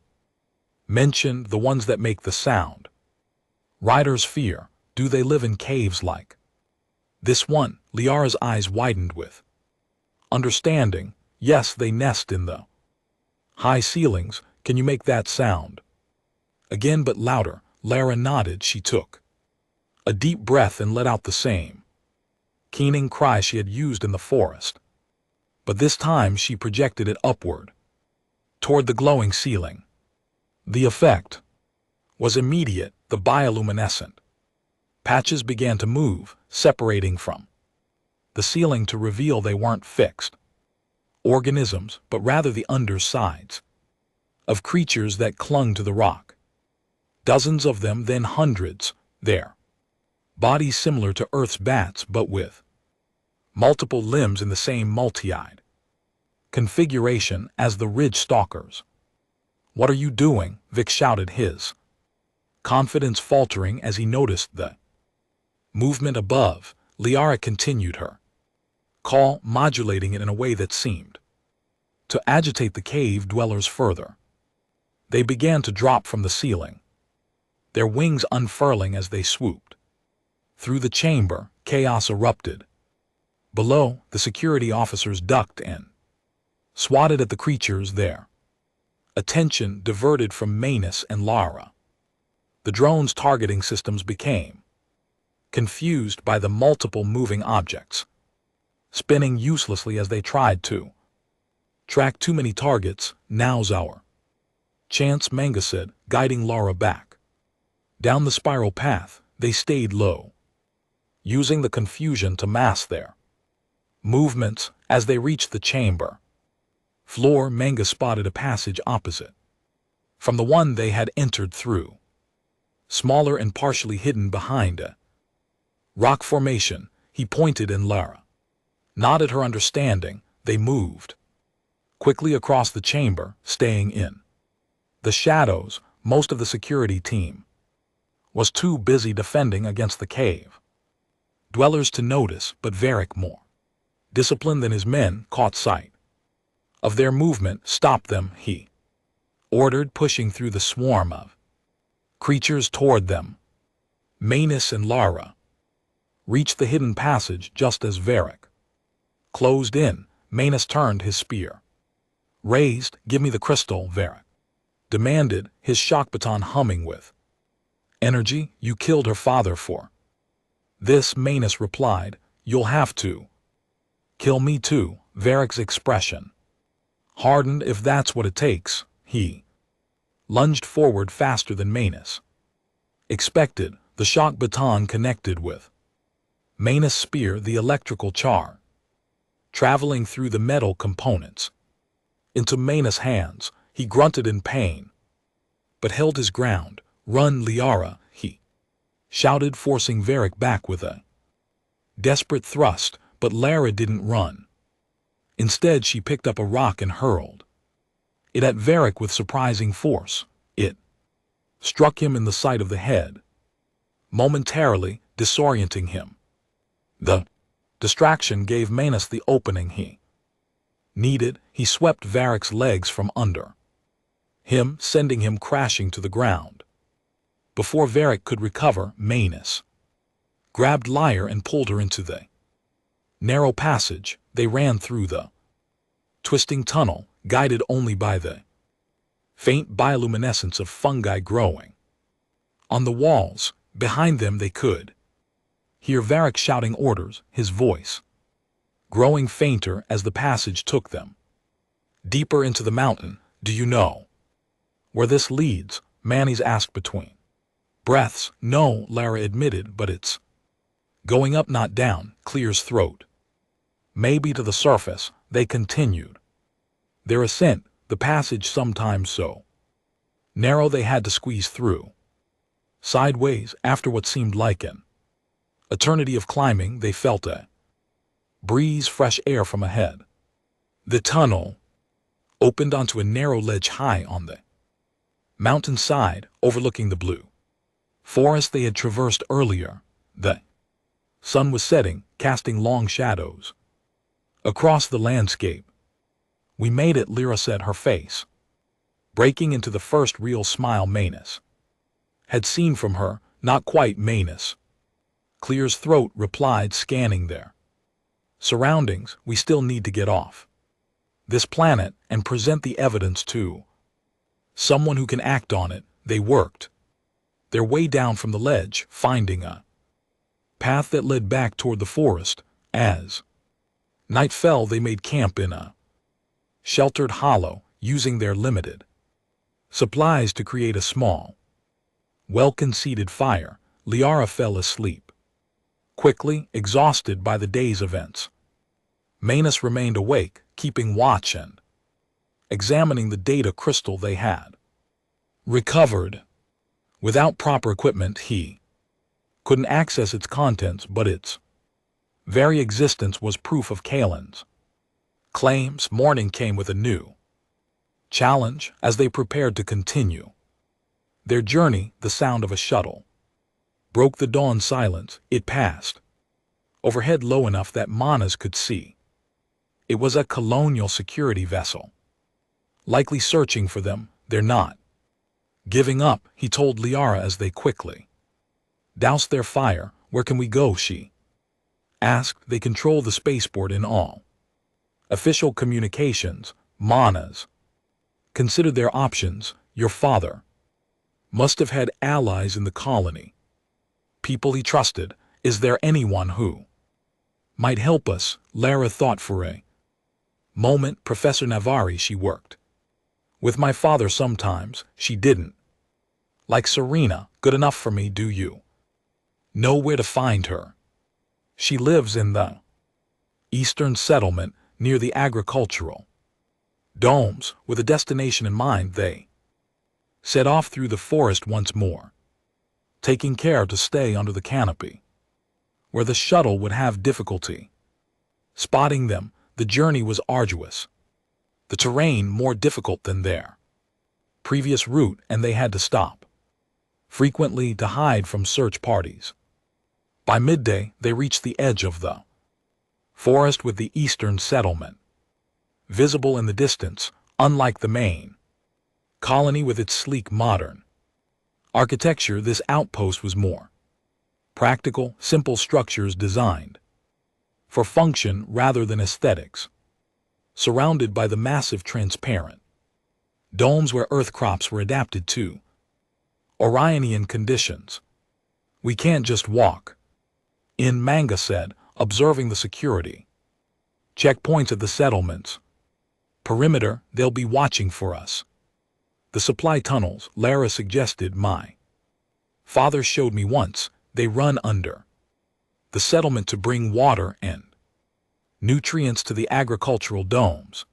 Speaker 1: mentioned, the ones that make the sound riders fear, do they live in caves like this one? Liara's eyes widened with understanding. Yes, they nest in the high ceilings. Can you make that sound again, but louder? Lara nodded. She took a deep breath and let out the same keening cry she had used in the forest, but this time she projected it upward, toward the glowing ceiling. The effect was immediate. The bioluminescent patches began to move, separating from the ceiling to reveal they weren't fixed organisms, but rather the undersides of creatures that clung to the rock. Dozens of them, then hundreds, their bodies similar to Earth's bats, but with multiple limbs in the same multi-eyed configuration as the ridge stalkers. What are you doing? Vic shouted, his confidence faltering as he noticed the movement above. Liara continued her call, modulating it in a way that seemed to agitate the cave dwellers further. They began to drop from the ceiling, their wings unfurling as they swooped through the chamber. Chaos erupted. Below, the security officers ducked and swatted at the creatures there, attention diverted from Manus and Lara. The drone's targeting systems became confused by the multiple moving objects, spinning uselessly as they tried to track too many targets. Now's our chance, Manga said, guiding Lara back down the spiral path. They stayed low, using the confusion to mask their movements. As they reached the chamber floor, Manga spotted a passage opposite from the one they had entered through, smaller and partially hidden behind a rock formation. He pointed and Lara nodded her understanding. They moved quickly across the chamber, staying in the shadows. Most of the security team was too busy defending against the cave dwellers to notice, but Varric, more disciplined than his men, caught sight of their movement. Stop them, he ordered, pushing through the swarm of creatures toward them. Manus and Lara reached the hidden passage just as Varric closed in. Manus turned, his spear raised. Give me the crystal, Varric demanded, his shock baton humming with energy. You killed her father for this, Manus replied. You'll have to kill me too. Varric's expression hardened. If that's what it takes. He lunged forward faster than Manus expected. The shock baton connected with Manus' spear, the electrical charge traveling through the metal components into Manus' hands. He grunted in pain, but held his ground. Run, Liara, he shouted, forcing Varric back with a desperate thrust, but Lara didn't run. Instead, she picked up a rock and hurled it at Varric with surprising force. It struck him in the side of the head, momentarily disorienting him. The distraction gave Manus the opening he needed. He swept Varric's legs from under him, sending him crashing to the ground. Before Varric could recover, Manus grabbed Lyra and pulled her into the narrow passage. They ran through the twisting tunnel, guided only by the faint bioluminescence of fungi growing On the walls, behind them they could hear Varric shouting orders, his voice growing fainter as the passage took them deeper into the mountain. Do you know where this leads? Manny's asked between breaths. No, Lara admitted, but it's going up, not down, Clear's throat. Maybe to the surface, they continued their ascent, the passage sometimes so narrow they had to squeeze through sideways. After what seemed like an eternity of climbing, they felt a breeze, fresh air from ahead. The tunnel opened onto a narrow ledge high on the mountainside, overlooking the blue forest they had traversed earlier. The sun was setting, casting long shadows across the landscape. We made it, Lyra said, her face breaking into the first real smile Manus had seen from her. Not quite, Manus, Clear's throat replied, scanning their surroundings. We still need to get off this planet and present the evidence to someone who can act on it. They worked their way down from the ledge, finding a path that led back toward the forest. As night fell, they made camp in a sheltered hollow, using their limited supplies to create a small, well-concealed fire. Liara fell asleep quickly, exhausted by the day's events. Manus remained awake, keeping watch and examining the data crystal they had recovered. Without proper equipment, he couldn't access its contents, but its very existence was proof of Kalen's claims. Morning came with a new challenge as they prepared to continue their journey. The sound of a shuttle broke the dawn silence. It passed overhead low enough that Manas could see. It was a colonial security vessel, likely searching for them. They're not giving up, he told Liara as they quickly doused their fire. Where can we go? She asked. They control the spaceport in all official communications. Manas considered their options. Your father must have had allies in the colony, people he trusted. Is there anyone who might help us? Lara thought for a moment. Professor Navari. She worked with my father sometimes. She didn't like Serena good enough for me. Do you know where to find her? She lives in the eastern settlement near the agricultural domes. With a destination in mind, they set off through the forest once more, taking care to stay under the canopy, where the shuttle would have difficulty spotting them. The journey was arduous, the terrain more difficult than their previous route, and they had to stop frequently to hide from search parties. By midday, they reached the edge of the forest with the eastern settlement visible in the distance. Unlike the main colony with its sleek modern architecture, this outpost was more practical, simple structures designed for function rather than aesthetics, surrounded by the massive transparent domes where earth crops were adapted to Orionian conditions. We can't just walk in, Manga said, observing the security checkpoints at the settlement's perimeter. They'll be watching for us. The supply tunnels, Lara suggested. My father showed me once. They run under the settlement to bring water and nutrients to the agricultural domes.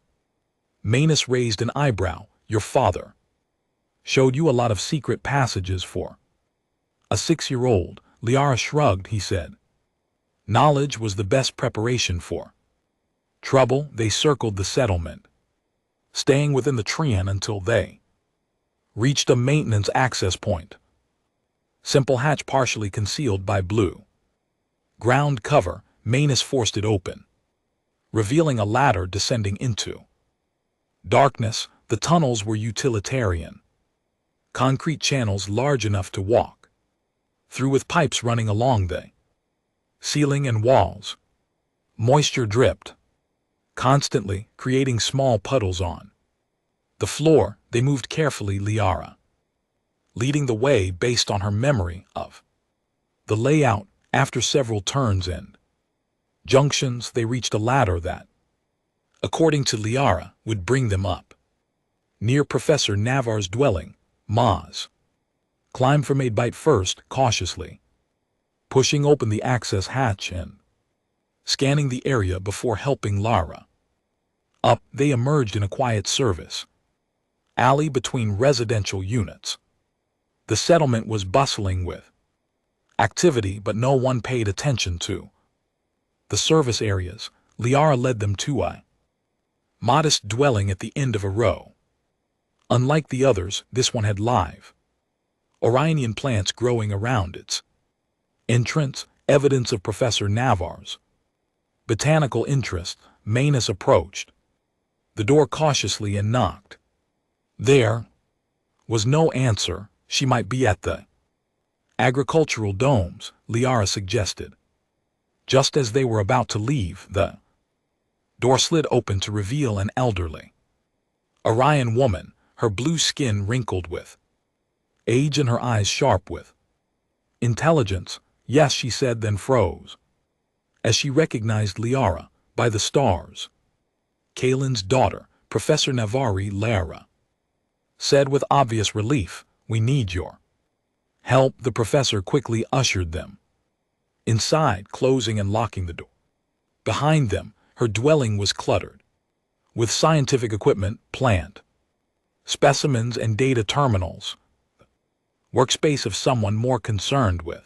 Speaker 1: Manus raised an eyebrow. Your father showed you a lot of secret passages for a 6-year-old. Liara shrugged. He said knowledge was the best preparation for trouble. They circled the settlement, staying within the Trian until they reached a maintenance access point. Simple hatch partially concealed by blue ground cover. Manus forced it open, revealing a ladder descending into darkness. The tunnels were utilitarian, concrete channels large enough to walk through with pipes running along the ceiling and walls. Moisture dripped constantly, creating small puddles on the floor. They moved carefully. Liara leading the way based on her memory of the layout. After several turns and junctions, they reached a ladder that, according to Liara, would bring them up near Professor Navarre's dwelling. Maz climbed for Maidbite first, cautiously, pushing open the access hatch and scanning the area before helping Lara up. They emerged in a quiet service alley between residential units. The settlement was bustling with activity, but no one paid attention to the service areas. Liara led them to a modest dwelling at the end of a row. Unlike the others, this one had live Orionian plants growing around its entrance, evidence of Professor Navarre's botanical interest. Manus approached the door cautiously and knocked. There was no answer. She might be at the agricultural domes, Liara suggested. Just as they were about to leave, the door slid open to reveal an elderly Orion woman, her blue skin wrinkled with age and her eyes sharp with intelligence. Yes, she said, then froze as she recognized Liara. By the stars. Kalen's daughter, Professor Navarre. Lara said with obvious relief, "We need your help." The professor quickly ushered them inside, closing and locking the door behind them. Her dwelling was cluttered with scientific equipment, plant specimens, and data terminals. Workspace of someone more concerned with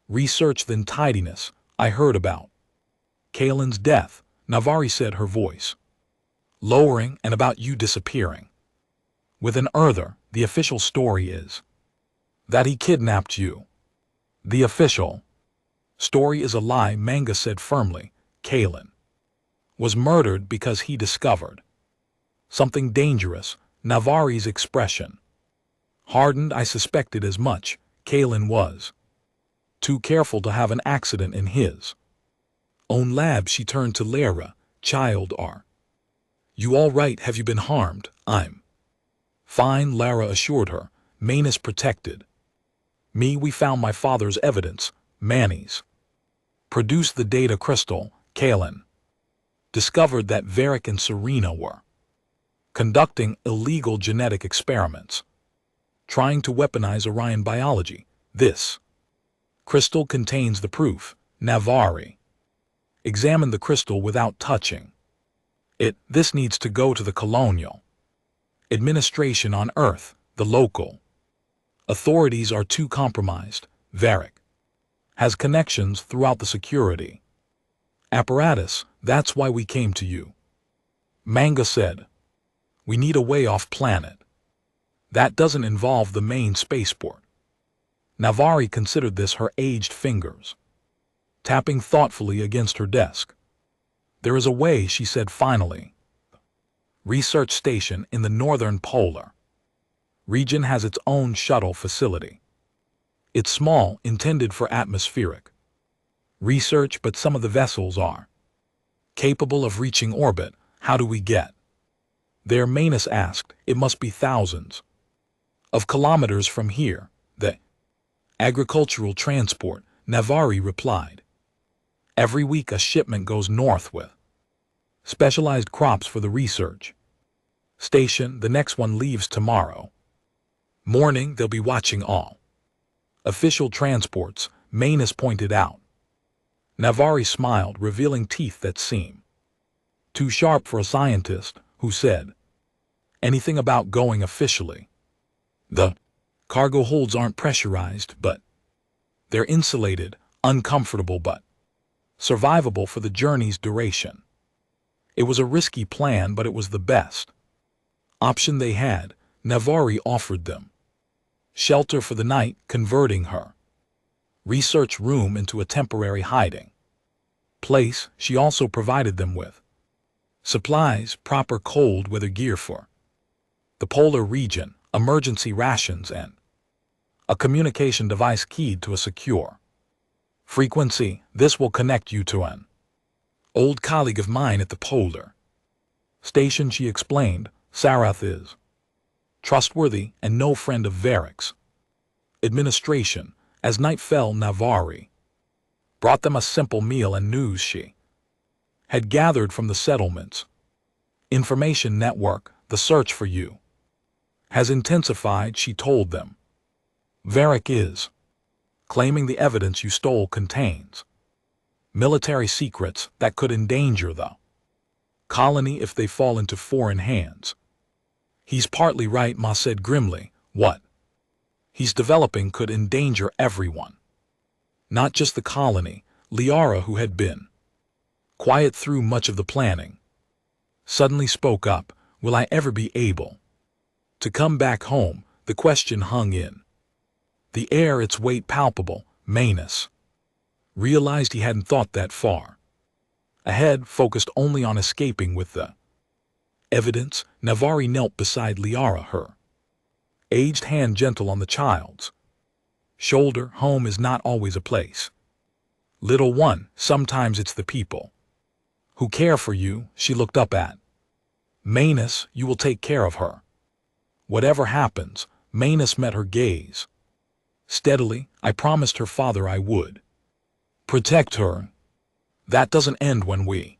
Speaker 1: research than tidiness. "I heard about Kalen's death," Navarre said, her voice lowering, "and about you disappearing with an Earther. The official story is that he kidnapped you." "The official story is a lie," Manga said firmly. "Kalen was murdered because he discovered something dangerous." Navarre's expression hardened. "I suspected as much. Kalen was too careful to have an accident in his own lab." She turned to Lara. "Child, are you all right? Have you been harmed?" "I'm fine," Lara assured her. "Manus protected me. We found my father's evidence. Manny's produced the data crystal. Kalen discovered that Varric and Serena were conducting illegal genetic experiments, trying to weaponize Orion biology. This crystal contains the proof." Navarre examined the crystal without touching it. "This needs to go to the colonial administration on Earth. The local authorities are too compromised. Varric has connections throughout the security apparatus. That's why we came to you," Manga said. "We need a way off planet that doesn't involve the main spaceport." Navarre considered this, her aged fingers tapping thoughtfully against her desk. "There is a way," she said finally. Research station in the northern polar region has its own shuttle facility. It's small, intended for atmospheric research, but some of the vessels are capable of reaching orbit. "How do we get there?" Manus asked. "It must be thousands of kilometers from here." "The agricultural transport," Navarre replied. "Every week a shipment goes north with specialized crops for the research station. The next one leaves tomorrow morning. They'll be watching all official transports," Manus pointed out. Navarre smiled, revealing teeth that seemed too sharp for a scientist. "Who said anything about going officially?" "The cargo holds aren't pressurized, but they're insulated, uncomfortable but survivable for the journey's duration." It was a risky plan, but it was the best option they had. Navarre offered them shelter for the night, converting her research room into a temporary hiding place. She also provided them with supplies, proper cold weather gear for the polar region, emergency rations, and a communication device keyed to a secure frequency. "This will connect you to an old colleague of mine at the polar station," she explained. "Sarath is trustworthy and no friend of Varric's. Administration, as night fell, Navari brought them a simple meal and news she had gathered from the settlements. Information network, the search for you has intensified, she told them. Varric is claiming the evidence you stole contains military secrets that could endanger the colony if they fall into foreign hands. He's partly right, Ma said grimly. What he's developing could endanger everyone. Not just the colony. Liara, who had been quiet through much of the planning, suddenly spoke up. Will I ever be able to come back home? The question hung in the air, its weight palpable. Manus realized he hadn't thought that far ahead, focused only on escaping with the evidence. Navari knelt beside Liara, her aged hand gentle on the child's shoulder. Home is not always a place, little one. Sometimes it's the people who care for you. She looked up at Manus. You will take care of her, whatever happens. Manus met her gaze steadily. I promised her father I would protect her. That doesn't end when we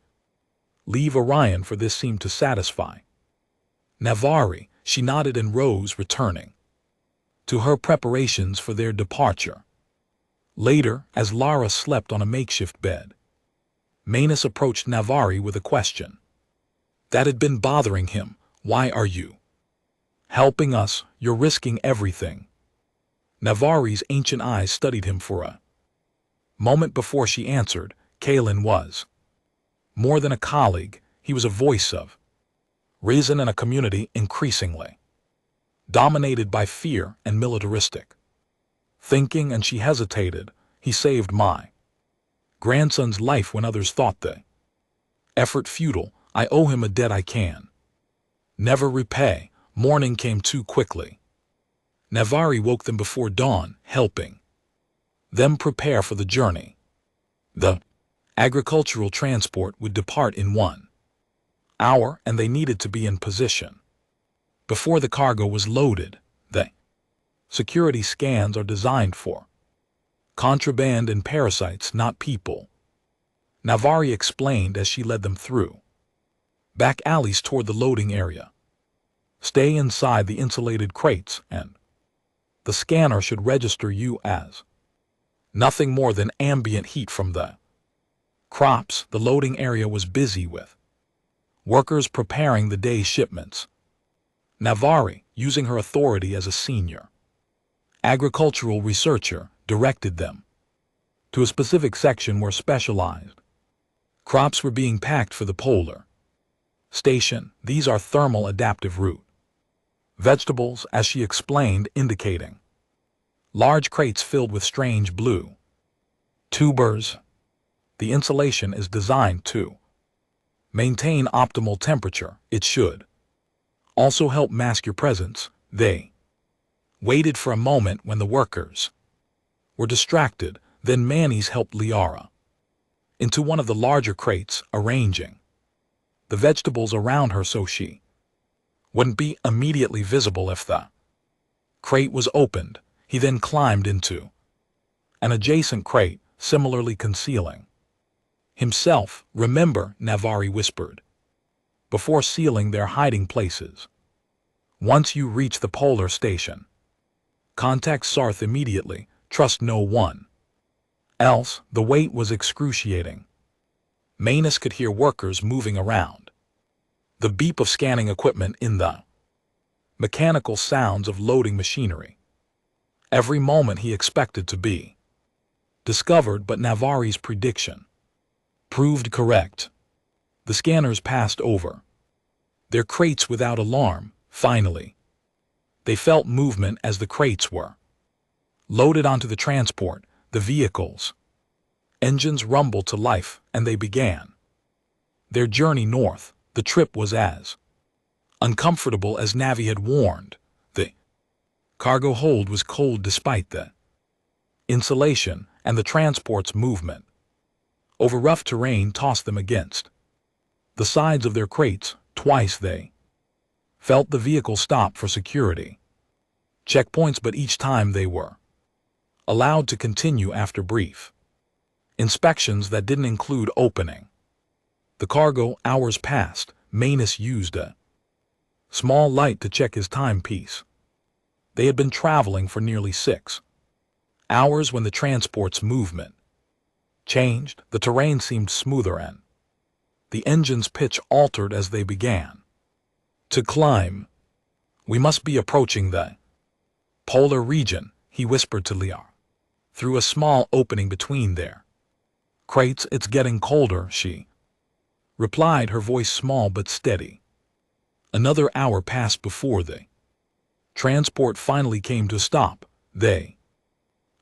Speaker 1: leave Orion, for this seemed to satisfy Navari. She nodded and rose, returning to her preparations for their departure. Later, as Lara slept on a makeshift bed, Manus approached Navari with a question that had been bothering him. Why are you helping us? You're risking everything. Navari's ancient eyes studied him for a moment before she answered. Kalen was more than a colleague. He was a voice of reason in a community increasingly dominated by fear and militaristic thinking. And she hesitated. He saved my grandson's life when others thought the effort futile. I owe him a debt I can never repay. Morning came too quickly. Navari woke them before dawn, helping them prepare for the journey. The agricultural transport would depart in 1 hour, and they needed to be in position before the cargo was loaded. The security scans are designed for contraband and parasites, not people, Navari explained as she led them through back alleys toward the loading area. Stay inside the insulated crates, and the scanner should register you as nothing more than ambient heat from the crops. The loading area was busy with workers preparing the day's shipments. Navari, using her authority as a senior agricultural researcher, directed them to a specific section where specialized crops were being packed for the polar station. These are thermal adaptive root vegetables, as she explained, indicating large crates filled with strange blue tubers. The insulation is designed to maintain optimal temperature. It should also help mask your presence. They waited for a moment when the workers were distracted. Then Manny's helped Liara into one of the larger crates, arranging the vegetables around her so she wouldn't be immediately visible if the crate was opened. He then climbed into an adjacent crate, similarly concealing himself. Remember, Navari whispered, before sealing their hiding places. Once you reach the polar station, contact Sarth immediately. Trust no one else. The wait was excruciating. Manus could hear workers moving around, the beep of scanning equipment in the mechanical sounds of loading machinery. Every moment he expected to be discovered, but Navari's prediction proved correct. The scanners passed over their crates without alarm. Finally, they felt movement as the crates were loaded onto the transport. The vehicle's engines rumbled to life, and they began their journey north. The trip was as uncomfortable as Navi had warned. The cargo hold was cold despite the insulation, and the transport's movement over rough terrain tossed them against the sides of their crates. Twice they Felt the vehicle stop for security. Checkpoints, but each time they were allowed to continue after brief inspections that didn't include opening the cargo. Hours passed. Manus used a small light to check his timepiece. They had been traveling for nearly 6 hours when the transport's movement changed. The terrain seemed smoother and the engine's pitch altered as they began to climb. "We must be approaching the polar region," he whispered to Liara through a small opening between their crates. "It's getting colder," she replied, her voice small but steady. Another hour passed before the transport finally came to a stop. They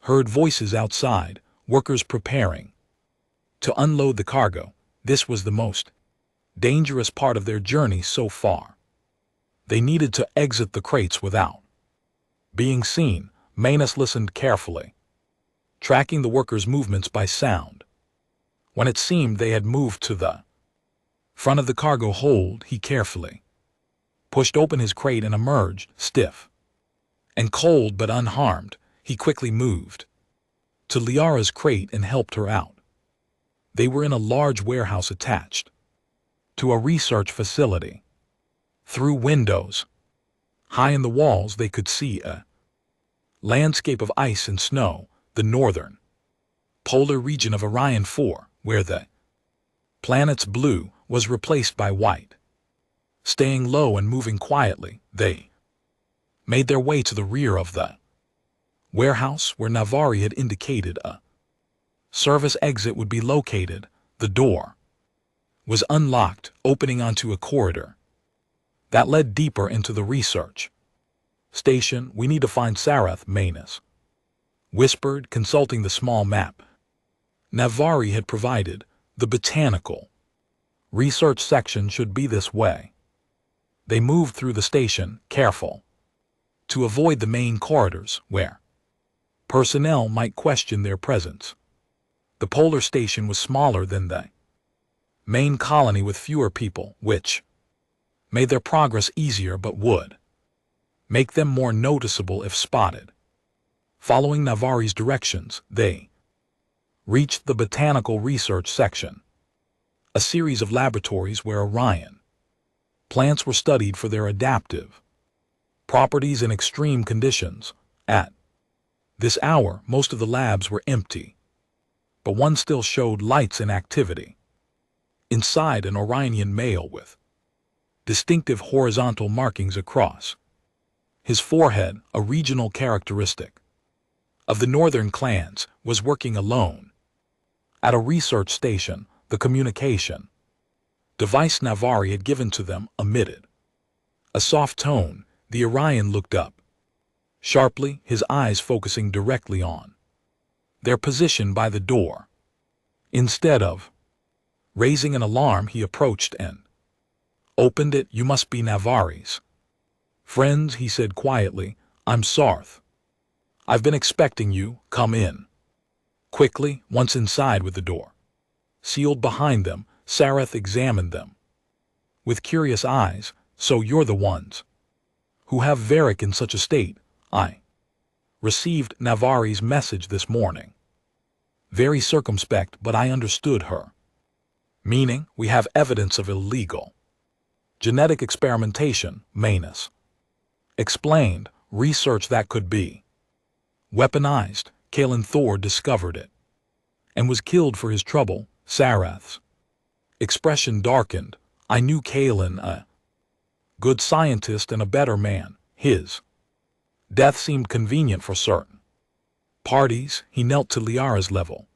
Speaker 1: heard voices outside, workers preparing to unload the cargo. This was the most dangerous part of their journey so far. They needed to exit the crates without being seen. Manus listened carefully, tracking the workers' movements by sound. When it seemed they had moved to the front of the cargo hold, he carefully pushed open his crate and emerged, stiff and cold but unharmed. He quickly moved to Liara's crate and helped her out. They were in a large warehouse attached to a research facility. Through windows high in the walls, they could see a landscape of ice and snow, the northern polar region of Orion 4, where the planet's blue was replaced by white. Staying low and moving quietly, they made their way to the rear of the warehouse where Navari had indicated a service exit would be located. The door was unlocked, opening onto a corridor that led deeper into the research station. "We need to find Sarath," Manus whispered, consulting the small map Navari had provided. "The botanical research section should be this way." They moved through the station, careful to avoid the main corridors where personnel might question their presence. The polar station was smaller than the main colony, with fewer people, which made their progress easier but would make them more noticeable if spotted. Following Navari's directions, they reached the botanical research section, a series of laboratories where Orion plants were studied for their adaptive properties in extreme conditions. At this hour, most of the labs were empty, but one still showed lights and activity. Inside, an Orionian male with distinctive horizontal markings across his forehead, a regional characteristic of the northern clans, was working alone at a research station. The communication device Navari had given to them emitted a soft tone. The Orion looked up sharply, his eyes focusing directly on their position by the door. Instead of raising an alarm, he approached and opened it. "You must be Navari's friends," he said quietly. "I'm Sarth. I've been expecting you. Come in." Quickly, once inside with the door sealed behind them, Sarath examined them with curious eyes. "So you're the ones who have Varric in such a state? I received Navari's message this morning. Very circumspect, but I understood her. Meaning, we have evidence of illegal genetic experimentation," Manus explained. "Research that could be weaponized. Kalen Thor discovered it and was killed for his trouble." Sarath's expression darkened. "I knew Kalen, a good scientist and a better man. His death seemed convenient for certain parties." He knelt to Liara's level.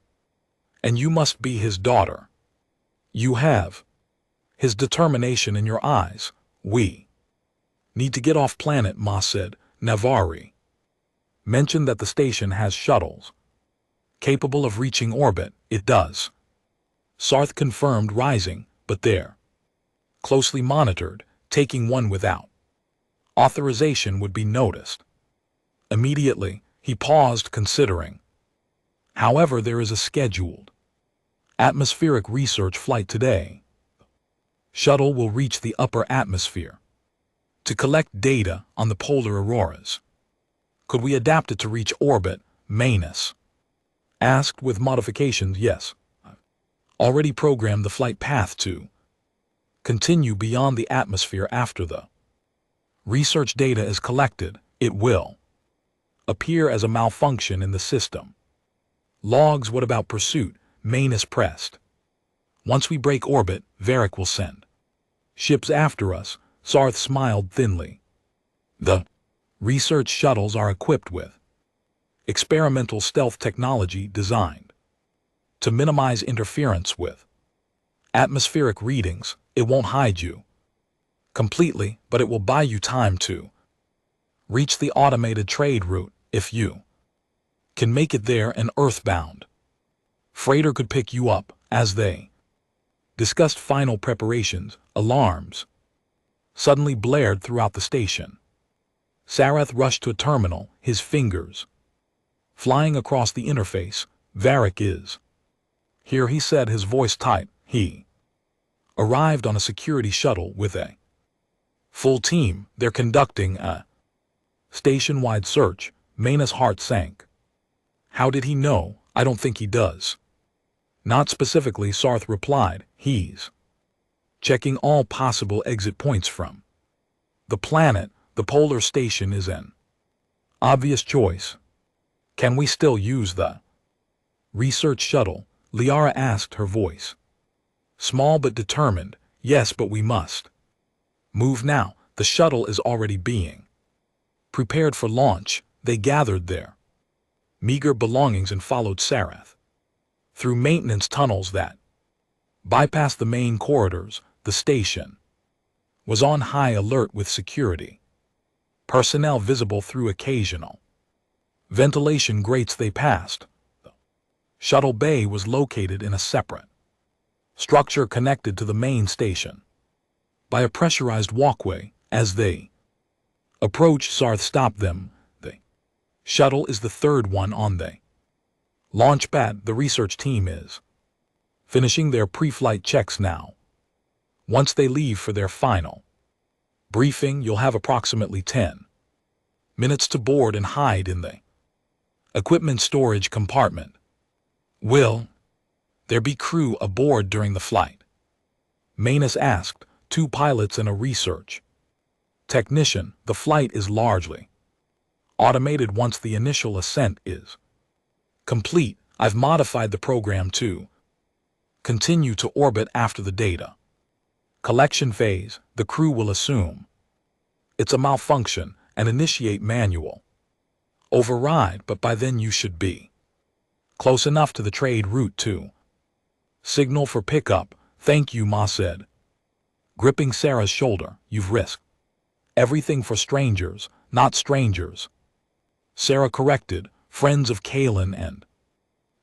Speaker 1: "And you must be his daughter. You have his determination in your eyes. We need to get off planet," Ma said. "Navari mentioned that the station has shuttles capable of reaching orbit." "It does," Sarth confirmed, rising, "but they're closely monitored. Taking one without authorization would be noticed immediately." He paused, considering. "However, there is a scheduled atmospheric research flight today. Shuttle will reach the upper atmosphere To collect data on the polar auroras. Could we adapt it to reach orbit, Manus? Asked with modifications, yes. Already programmed the flight path to continue beyond the atmosphere after the research data is collected. It will appear as a malfunction in the system. Logs. What about pursuit? Manus pressed. Once we break orbit, Varric will send ships after us. Sarth smiled thinly. The research shuttles are equipped with experimental stealth technology designed to minimize interference with atmospheric readings. It won't hide you completely, but it will buy you time to reach the automated trade route. If you can make it there and earthbound freighter could pick you up. As they discussed final preparations, alarms suddenly blared throughout the station. Sarath rushed to a terminal, his fingers flying across the interface. Varric is here, he said, his voice tight. He arrived on a security shuttle with a full team. They're conducting a station-wide search. Manus' heart sank. How did he know? I don't think he does. Not specifically, Sarth replied. He's checking all possible exit points from the planet. The polar station is an obvious choice. Can we still use the research shuttle? Liara asked, her voice small but determined. Yes, but we must move now. The shuttle is already being prepared for launch. They gathered their meager belongings and followed Sarath through maintenance tunnels that bypassed the main corridors. The station was on high alert with security personnel visible through occasional ventilation grates they passed. The shuttle bay was located in a separate structure connected to the main station by a pressurized walkway. As they approached, Sarth stopped them. The shuttle is the third one on the launch pad. The research team is finishing their pre-flight checks now. Once they leave for their final briefing, you'll have approximately 10 minutes to board and hide in the equipment storage compartment. Will there be crew aboard during the flight? Manus asked. 2 pilots and a research technician. The flight is largely automated once the initial ascent is complete. I've modified the program to continue to orbit after the data collection phase. The crew will assume it's a malfunction and initiate manual override, but by then you should be close enough to the trade route to signal for pickup. Thank you, Ma said, gripping Sarah's shoulder. You've risked everything for strangers, not strangers. Sarah corrected. Friends of Kalen and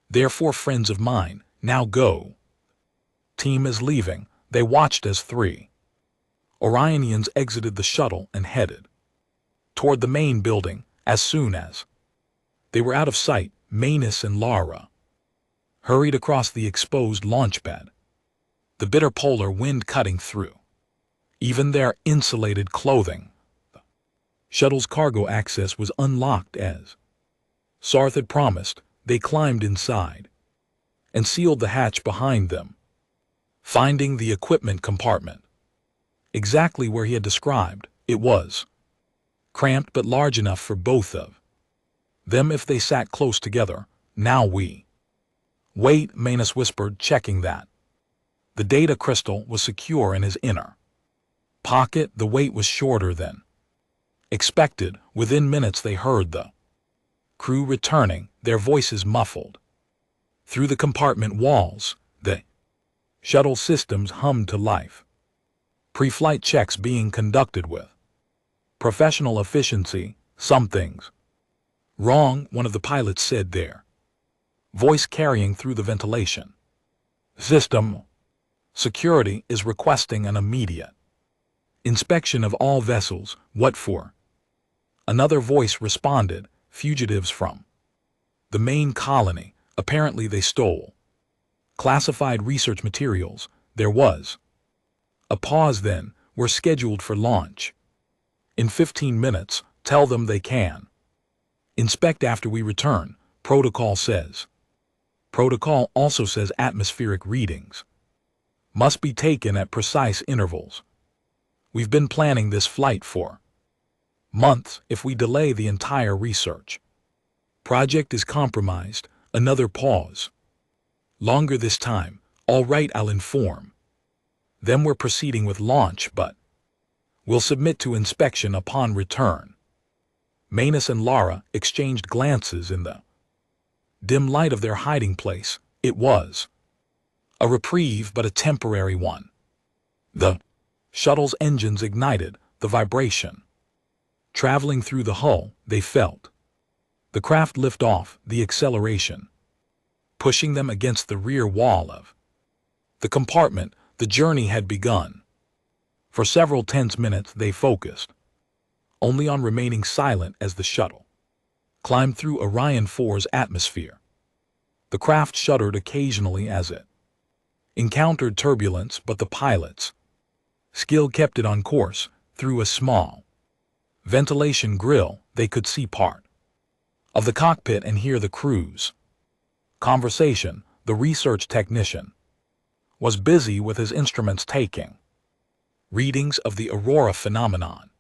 Speaker 1: therefore friends of mine. Now go. Team is leaving. They watched as 3 Orionians exited the shuttle and headed toward the main building. As soon as they were out of sight, Manus and Lara hurried across the exposed launchpad, the bitter polar wind cutting through even their insulated clothing. The shuttle's cargo access was unlocked as Sarth had promised. They climbed inside and sealed the hatch behind them, finding the equipment compartment exactly where he had described. It was cramped but large enough for both of them if they sat close together. Now we wait, Manus whispered, checking that the data crystal was secure in his inner pocket. The wait was shorter than expected. Within minutes they heard the crew returning, their voices muffled through the compartment walls. The shuttle systems hummed to life, pre-flight checks being conducted with professional efficiency. Some things wrong, one of the pilots said, their voice carrying through the ventilation system. Security is requesting an immediate inspection of all vessels. What for? Another voice responded. Fugitives from the main colony. Apparently they stole classified research materials. There was a pause. Then we're scheduled for launch In 15 minutes, tell them they can. Inspect after we return, protocol says. Protocol also says atmospheric readings must be taken at precise intervals. We've been planning this flight for months if we delay the entire research. Project is compromised, another pause. Longer this time, all right, I'll inform. Then we're proceeding with launch, but we'll submit to inspection upon return. Manus and Lara exchanged glances in the dim light of their hiding place. It was a reprieve, but a temporary one. The shuttle's engines ignited, the vibration traveling through the hull, they felt. The craft lift off, the acceleration pushing them against the rear wall of the compartment. The journey had begun. For several tense minutes they focused only on remaining silent as the shuttle climbed through Orion 4's atmosphere. The craft shuddered occasionally as it encountered turbulence, but the pilots' skill kept it on course. Through a small ventilation grill, they could see part of the cockpit and hear the crew's conversation. The research technician was busy with his instruments taking readings of the aurora phenomenon,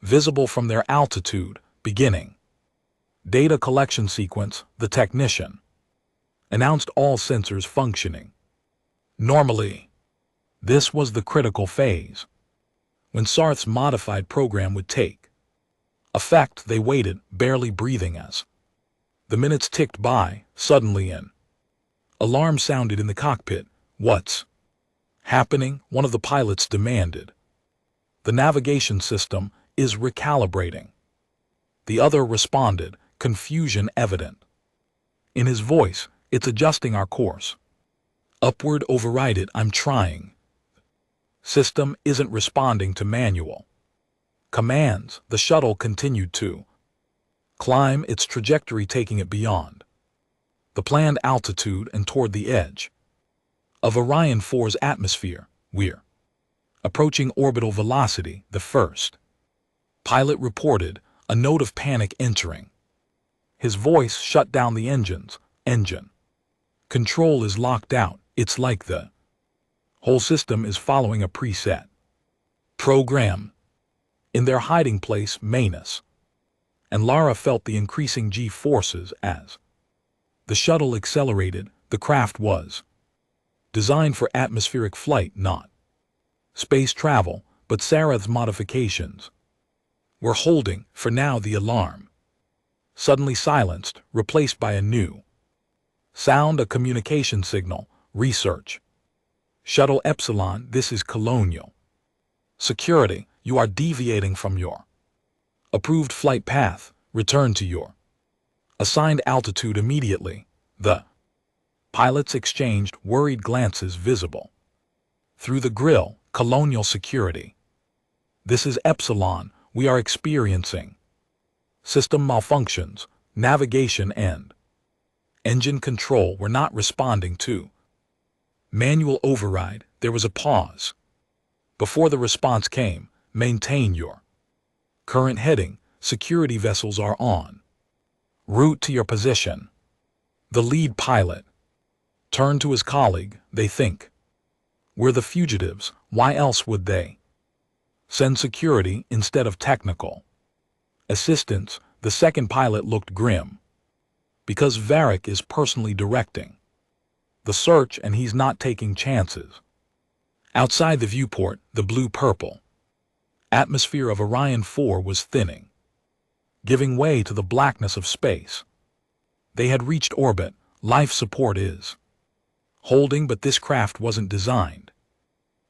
Speaker 1: visible from their altitude, beginning data collection sequence. The technician announced all sensors functioning normally. This was the critical phase, when Sarth's modified program would take effect. They waited, barely breathing as the minutes ticked by. Suddenly an alarm sounded in the cockpit. What's happening? One of the pilots demanded. The navigation system is recalibrating. The other responded, confusion evident in his voice. It's adjusting our course. Upward, override it. I'm trying. System isn't responding to manual commands. The shuttle continued to climb its trajectory, taking it beyond the planned altitude and toward the edge of Orion 4's atmosphere. We're approaching orbital velocity, the first pilot reported, a note of panic entering his voice. Shut down the engines. Engine control is locked out. It's like the whole system is following a preset program. In their hiding place, Manus and Lara felt the increasing G-forces as the shuttle accelerated. The craft was designed for atmospheric flight, not space travel, but Sarah's modifications were holding. For now, the alarm suddenly silenced, replaced by a new sound, a communication signal. Research Shuttle Epsilon, this is Colonial Security. You are deviating from your approved flight path. Return to your assigned altitude immediately. The pilots exchanged worried glances, visible through the grill. Colonial Security, this is Epsilon. We are experiencing system malfunctions. Navigation and engine control were not responding to manual override. There was a pause before the response came. Maintain your current heading. Security vessels are on route to your position. The lead pilot turned to his colleague. They think we're the fugitives. Why else would they send security instead of technical assistance? The second pilot looked grim. Because Varric is personally directing the search and he's not taking chances. Outside the viewport, the blue-purple atmosphere of Orion 4 was thinning, giving way to the blackness of space. They had reached orbit. Life support is holding, but this craft wasn't designed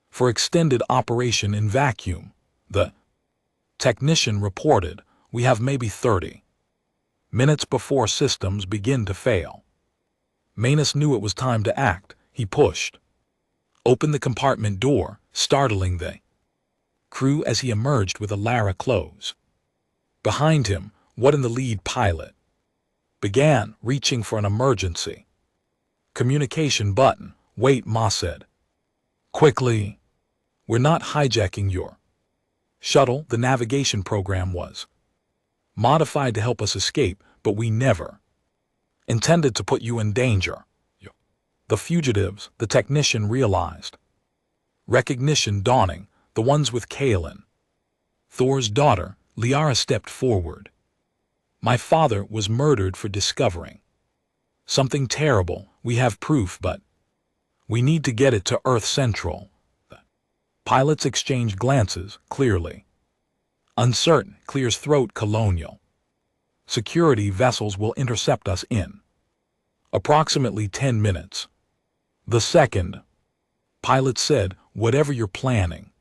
Speaker 1: for extended operation in vacuum. The technician reported, we have maybe 30 minutes before systems begin to fail. Manus knew it was time to act. He pushed open the compartment door, startling the crew as he emerged with a Lara close behind him. What in the lead pilot began, reaching for an emergency communication button. Wait, Ma said quickly. We're not hijacking your Shuttle, the navigation program was modified to help us escape, but we never intended to put you in danger. The fugitives, the technician realized. Recognition dawning, the ones with Kaelin. Thor's daughter, Liara, stepped forward. My father was murdered for discovering something terrible. We have proof, but we need to get it to Earth Central. The pilots exchanged glances, clearly uncertain. Clear's throat. Colonial security vessels will intercept us in approximately 10 minutes. The second pilot said, whatever you're planning,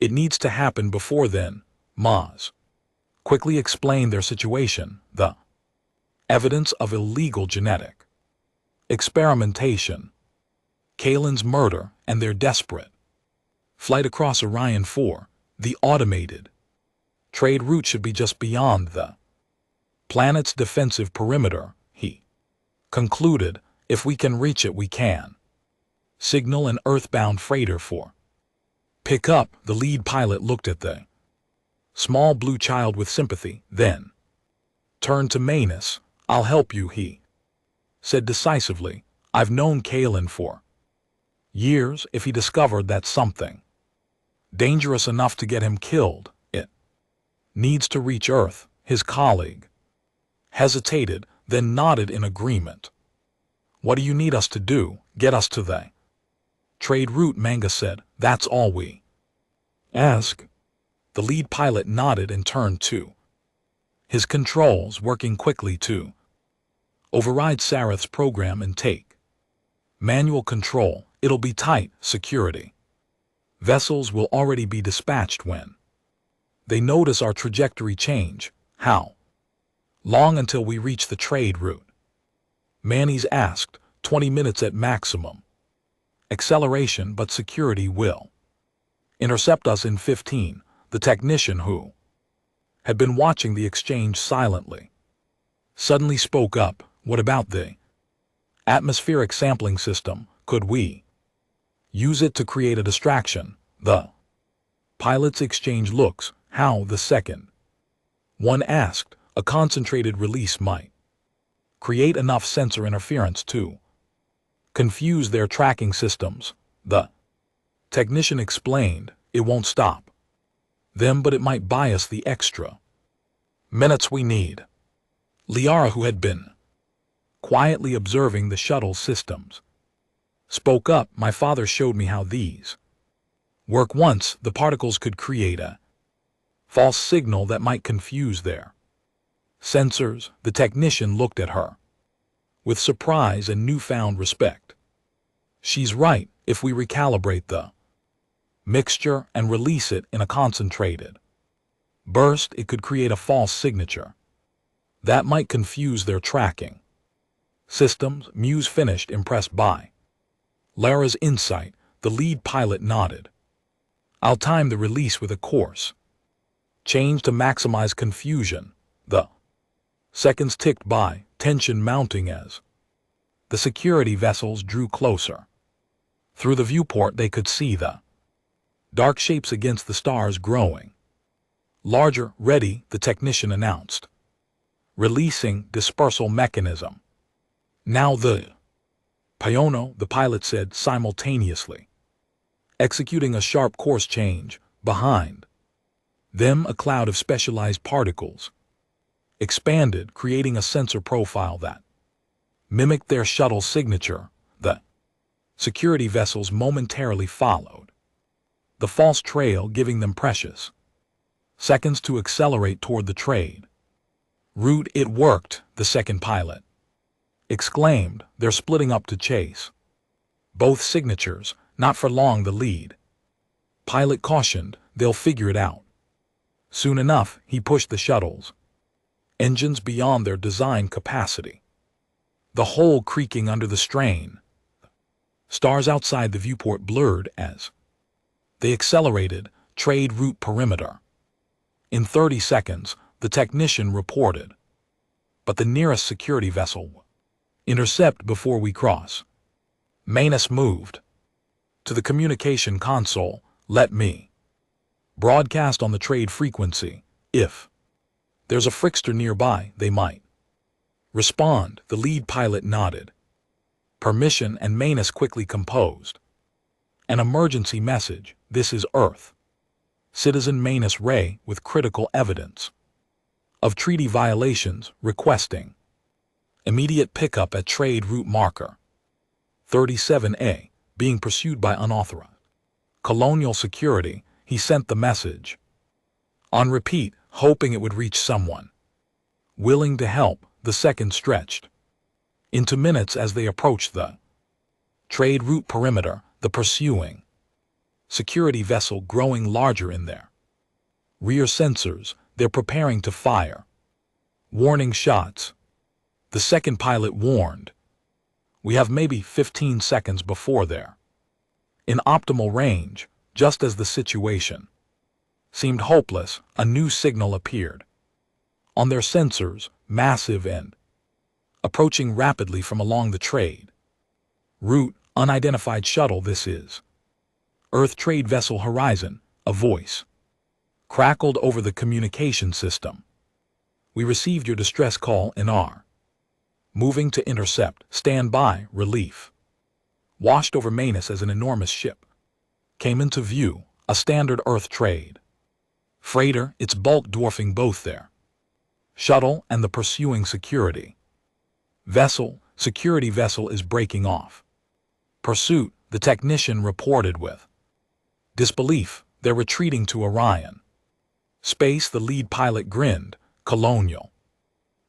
Speaker 1: it needs to happen before then. Maz quickly explained their situation, the evidence of illegal genetic experimentation, Kaelin's murder, and their desperate flight across Orion 4, the automated trade route should be just beyond the planet's defensive perimeter, he concluded. If we can reach it, we can signal an earthbound freighter for pickup. The lead pilot looked at the small blue child with sympathy, then turned to Manus. I'll help you, he said decisively. I've known Kaelin for years. If he discovered that something dangerous enough to get him killed, it needs to reach Earth. His colleague hesitated, then nodded in agreement. What do you need us to do? Get us to the trade route, Manga said. That's all we ask. The lead pilot nodded and turned to his controls, working quickly to override Sareth's program and take manual control. It'll be tight. Security vessels will already be dispatched when they notice our trajectory change. How long until we reach the trade route? Manny's asked. 20 minutes at maximum acceleration, but security will intercept us in 15. The technician, who had been watching the exchange silently, suddenly spoke up. What about the atmospheric sampling system? Could we use it to create a distraction? The pilots exchanged looks. How? The second one asked. A concentrated release might create enough sensor interference to confuse their tracking systems. The technician explained. It won't stop them, but it might buy us the extra minutes we need. Liara, who had been quietly observing the shuttle systems, spoke up. My father showed me how these work. Once the particles could create a false signal that might confuse their sensors. The technician looked at her with surprise and newfound respect. She's right. If we recalibrate the mixture and release it in a concentrated burst, it could create a false signature that might confuse their tracking systems. Muse finished, impressed by Lara's insight. The lead pilot nodded. I'll time the release with a course change to maximize confusion. The seconds ticked by, tension mounting as the security vessels drew closer. Through the viewport they could see the dark shapes against the stars growing larger. Ready, the technician announced, releasing dispersal mechanism. Now the Piono, the pilot said simultaneously, executing a sharp course change. Behind them, a cloud of specialized particles expanded, creating a sensor profile that mimicked their shuttle signature. The security vessels momentarily followed the false trail, giving them precious seconds to accelerate toward the trade route. It worked, the second pilot exclaimed. They're splitting up to chase both signatures. Not for long, the lead pilot cautioned. They'll figure it out soon enough. He pushed the shuttle's engines beyond their design capacity, the hull creaking under the strain. Stars outside the viewport blurred as they accelerated. Trade route perimeter. In 30 seconds, the technician reported. But the nearest security vessel intercept before we cross. Manus moved to the communication console. Let me Broadcast on the trade frequency. If there's a frickster nearby, they might respond. The lead pilot nodded. Permission, and Manus quickly composed an emergency message. This is Earth. Citizen Manus Ray with critical evidence of treaty violations, requesting immediate pickup at trade route marker 37A, being pursued by unauthorized colonial security. He sent the message on repeat, hoping it would reach someone willing to help. The second stretched into minutes as they approached the trade route perimeter, the pursuing security vessel growing larger in their rear sensors. They're preparing to fire warning shots. The second pilot warned, we have maybe 15 seconds before they're in optimal range. Just as the situation seemed hopeless, a new signal appeared on their sensors, massive and approaching rapidly from along the trade route. Unidentified shuttle. This is Earth Trade Vessel Horizon. A voice crackled over the communication system. We received your distress call and are moving to intercept. Stand by. Relief washed over Manus as an enormous ship came into view, a standard Earth trade freighter, its bulk dwarfing both their shuttle and the pursuing security vessel. Security vessel is breaking off pursuit, the technician reported with disbelief. They're retreating to Orion space. The lead pilot grinned. Colonial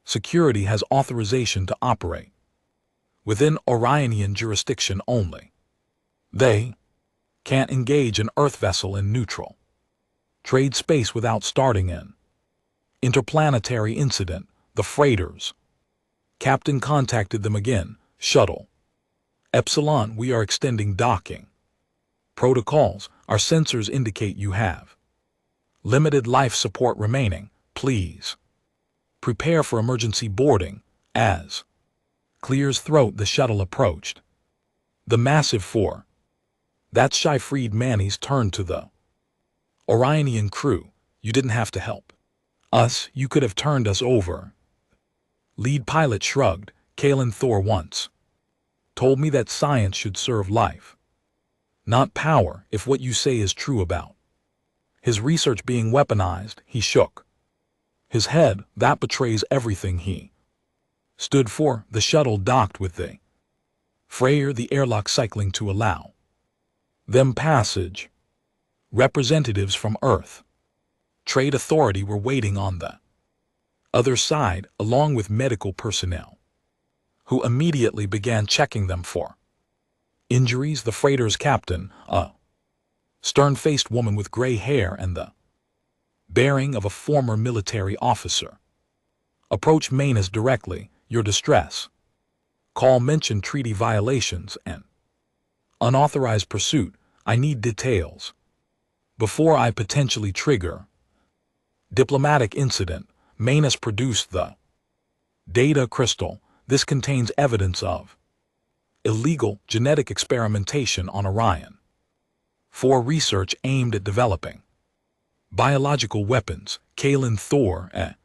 Speaker 1: security has authorization to operate within Orionian jurisdiction only. They can't engage an Earth vessel in neutral trade space without starting an interplanetary incident. The freighters captain contacted them again. Shuttle Epsilon, we are extending docking protocols. Our sensors indicate you have limited life support remaining. Please prepare for emergency boarding. As clears throat, the shuttle approached the massive four. That's Shy-Freed. Manny's turned to the Orionian crew. You didn't have to help us. You could have turned us over. Lead pilot shrugged. Kalen Thor once told me that science should serve life, not power. If what you say is true about his research being weaponized, he shook his head. That betrays everything he stood for. The shuttle docked with the freighter, the airlock cycling to allow them passage. Representatives from Earth Trade Authority were waiting on the other side, along with medical personnel, who immediately began checking them for injuries. The freighter's captain, a stern-faced woman with gray hair and the bearing of a former military officer, approached Manus directly. Your distress call mentioned treaty violations and unauthorized pursuit. I need details before I potentially trigger diplomatic incident. Manus produced the data crystal. This contains evidence of illegal genetic experimentation on Orion for research aimed at developing biological weapons. Kalen Thor, a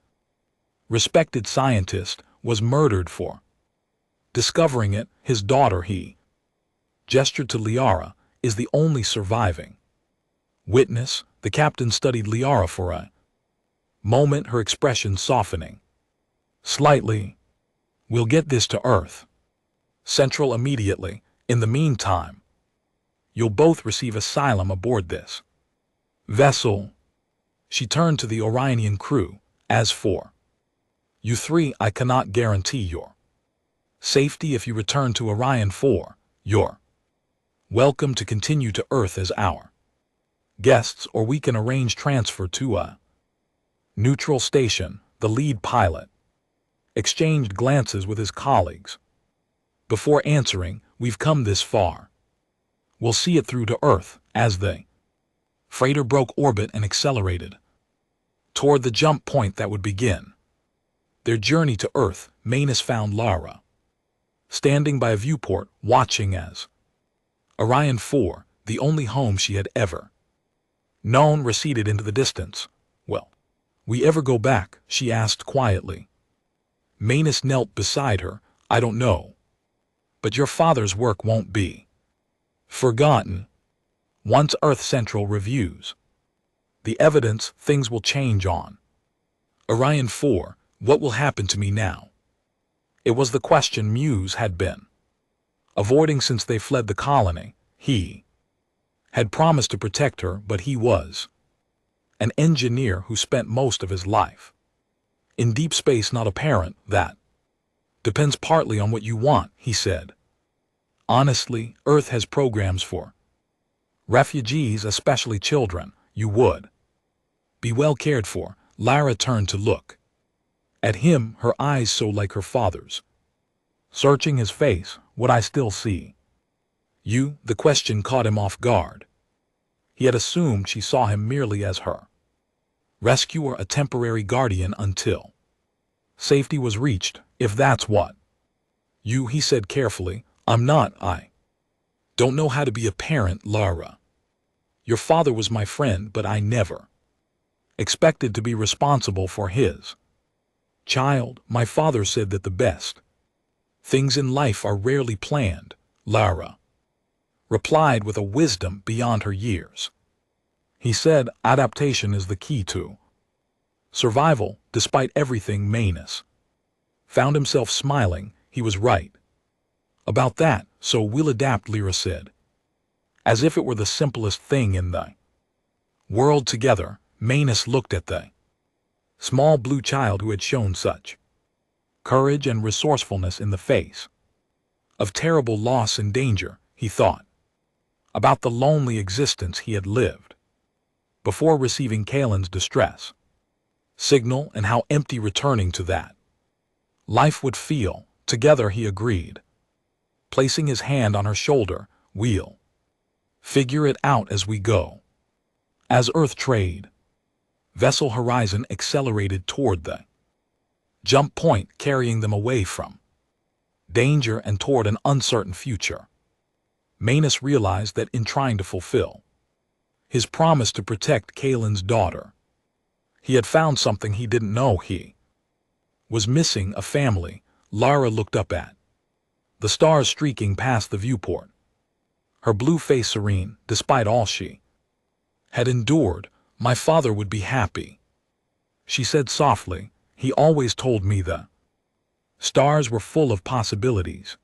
Speaker 1: respected scientist, was murdered for discovering it. His daughter, he gestured to Liara, is the only surviving witness. The captain studied Liara for a moment, her expression softening slightly. We'll get this to Earth Central immediately. In the meantime, you'll both receive asylum aboard this vessel. She turned to the Orionian crew. As for you three, I cannot guarantee your safety. If you return to Orion 4, you're welcome to continue to Earth as our guests, or we can arrange transfer to a neutral station. The lead pilot exchanged glances with his colleagues before answering. We've come this far. We'll see it through to Earth. As the freighter broke orbit and accelerated toward the jump point that would begin their journey to Earth, Manus found Lara standing by a viewport, watching as Orion 4, the only home she had ever None receded into the distance. Will we ever go back? She asked quietly. Manus knelt beside her. I don't know. But your father's work won't be forgotten. Once Earth Central reviews the evidence, things will change on Orion 4. What will happen to me now? It was the question Muse had been avoiding since they fled the colony. He had promised to protect her, but he was an engineer who spent most of his life in deep space. Not a parent. That depends partly on what you want, he said. Honestly, Earth has programs for refugees, especially children. You would be well cared for. Lara turned to look at him, her eyes so like her father's. Searching his face, would I still see you? The question caught him off guard. He had assumed she saw him merely as her rescuer, a temporary guardian until safety was reached. If that's what you, he said carefully, I'm not. I don't know how to be a parent, Lara. Your father was my friend, but I never expected to be responsible for his child. My father said that the best things in life are rarely planned, Lara replied with a wisdom beyond her years. He said adaptation is the key to survival. Despite everything, Manus found himself smiling. He was right about that. So we'll adapt, Lyra said, as if it were the simplest thing in the world. Together, Manus looked at the small blue child who had shown such courage and resourcefulness in the face of terrible loss and danger. He thought about the lonely existence he had lived before receiving Kalen's distress signal and how empty returning to that life would feel. Together, he agreed, placing his hand on her shoulder. We'll figure it out as we go. As Earth trade vessel Horizon accelerated toward the jump point, carrying them away from danger and toward an uncertain future, Manus realized that in trying to fulfill his promise to protect Kalen's daughter, he had found something he didn't know he was missing: a family. Lara looked up at the stars streaking past the viewport, her blue face serene. Despite all she had endured, my father would be happy, she said softly. He always told me the stars were full of possibilities.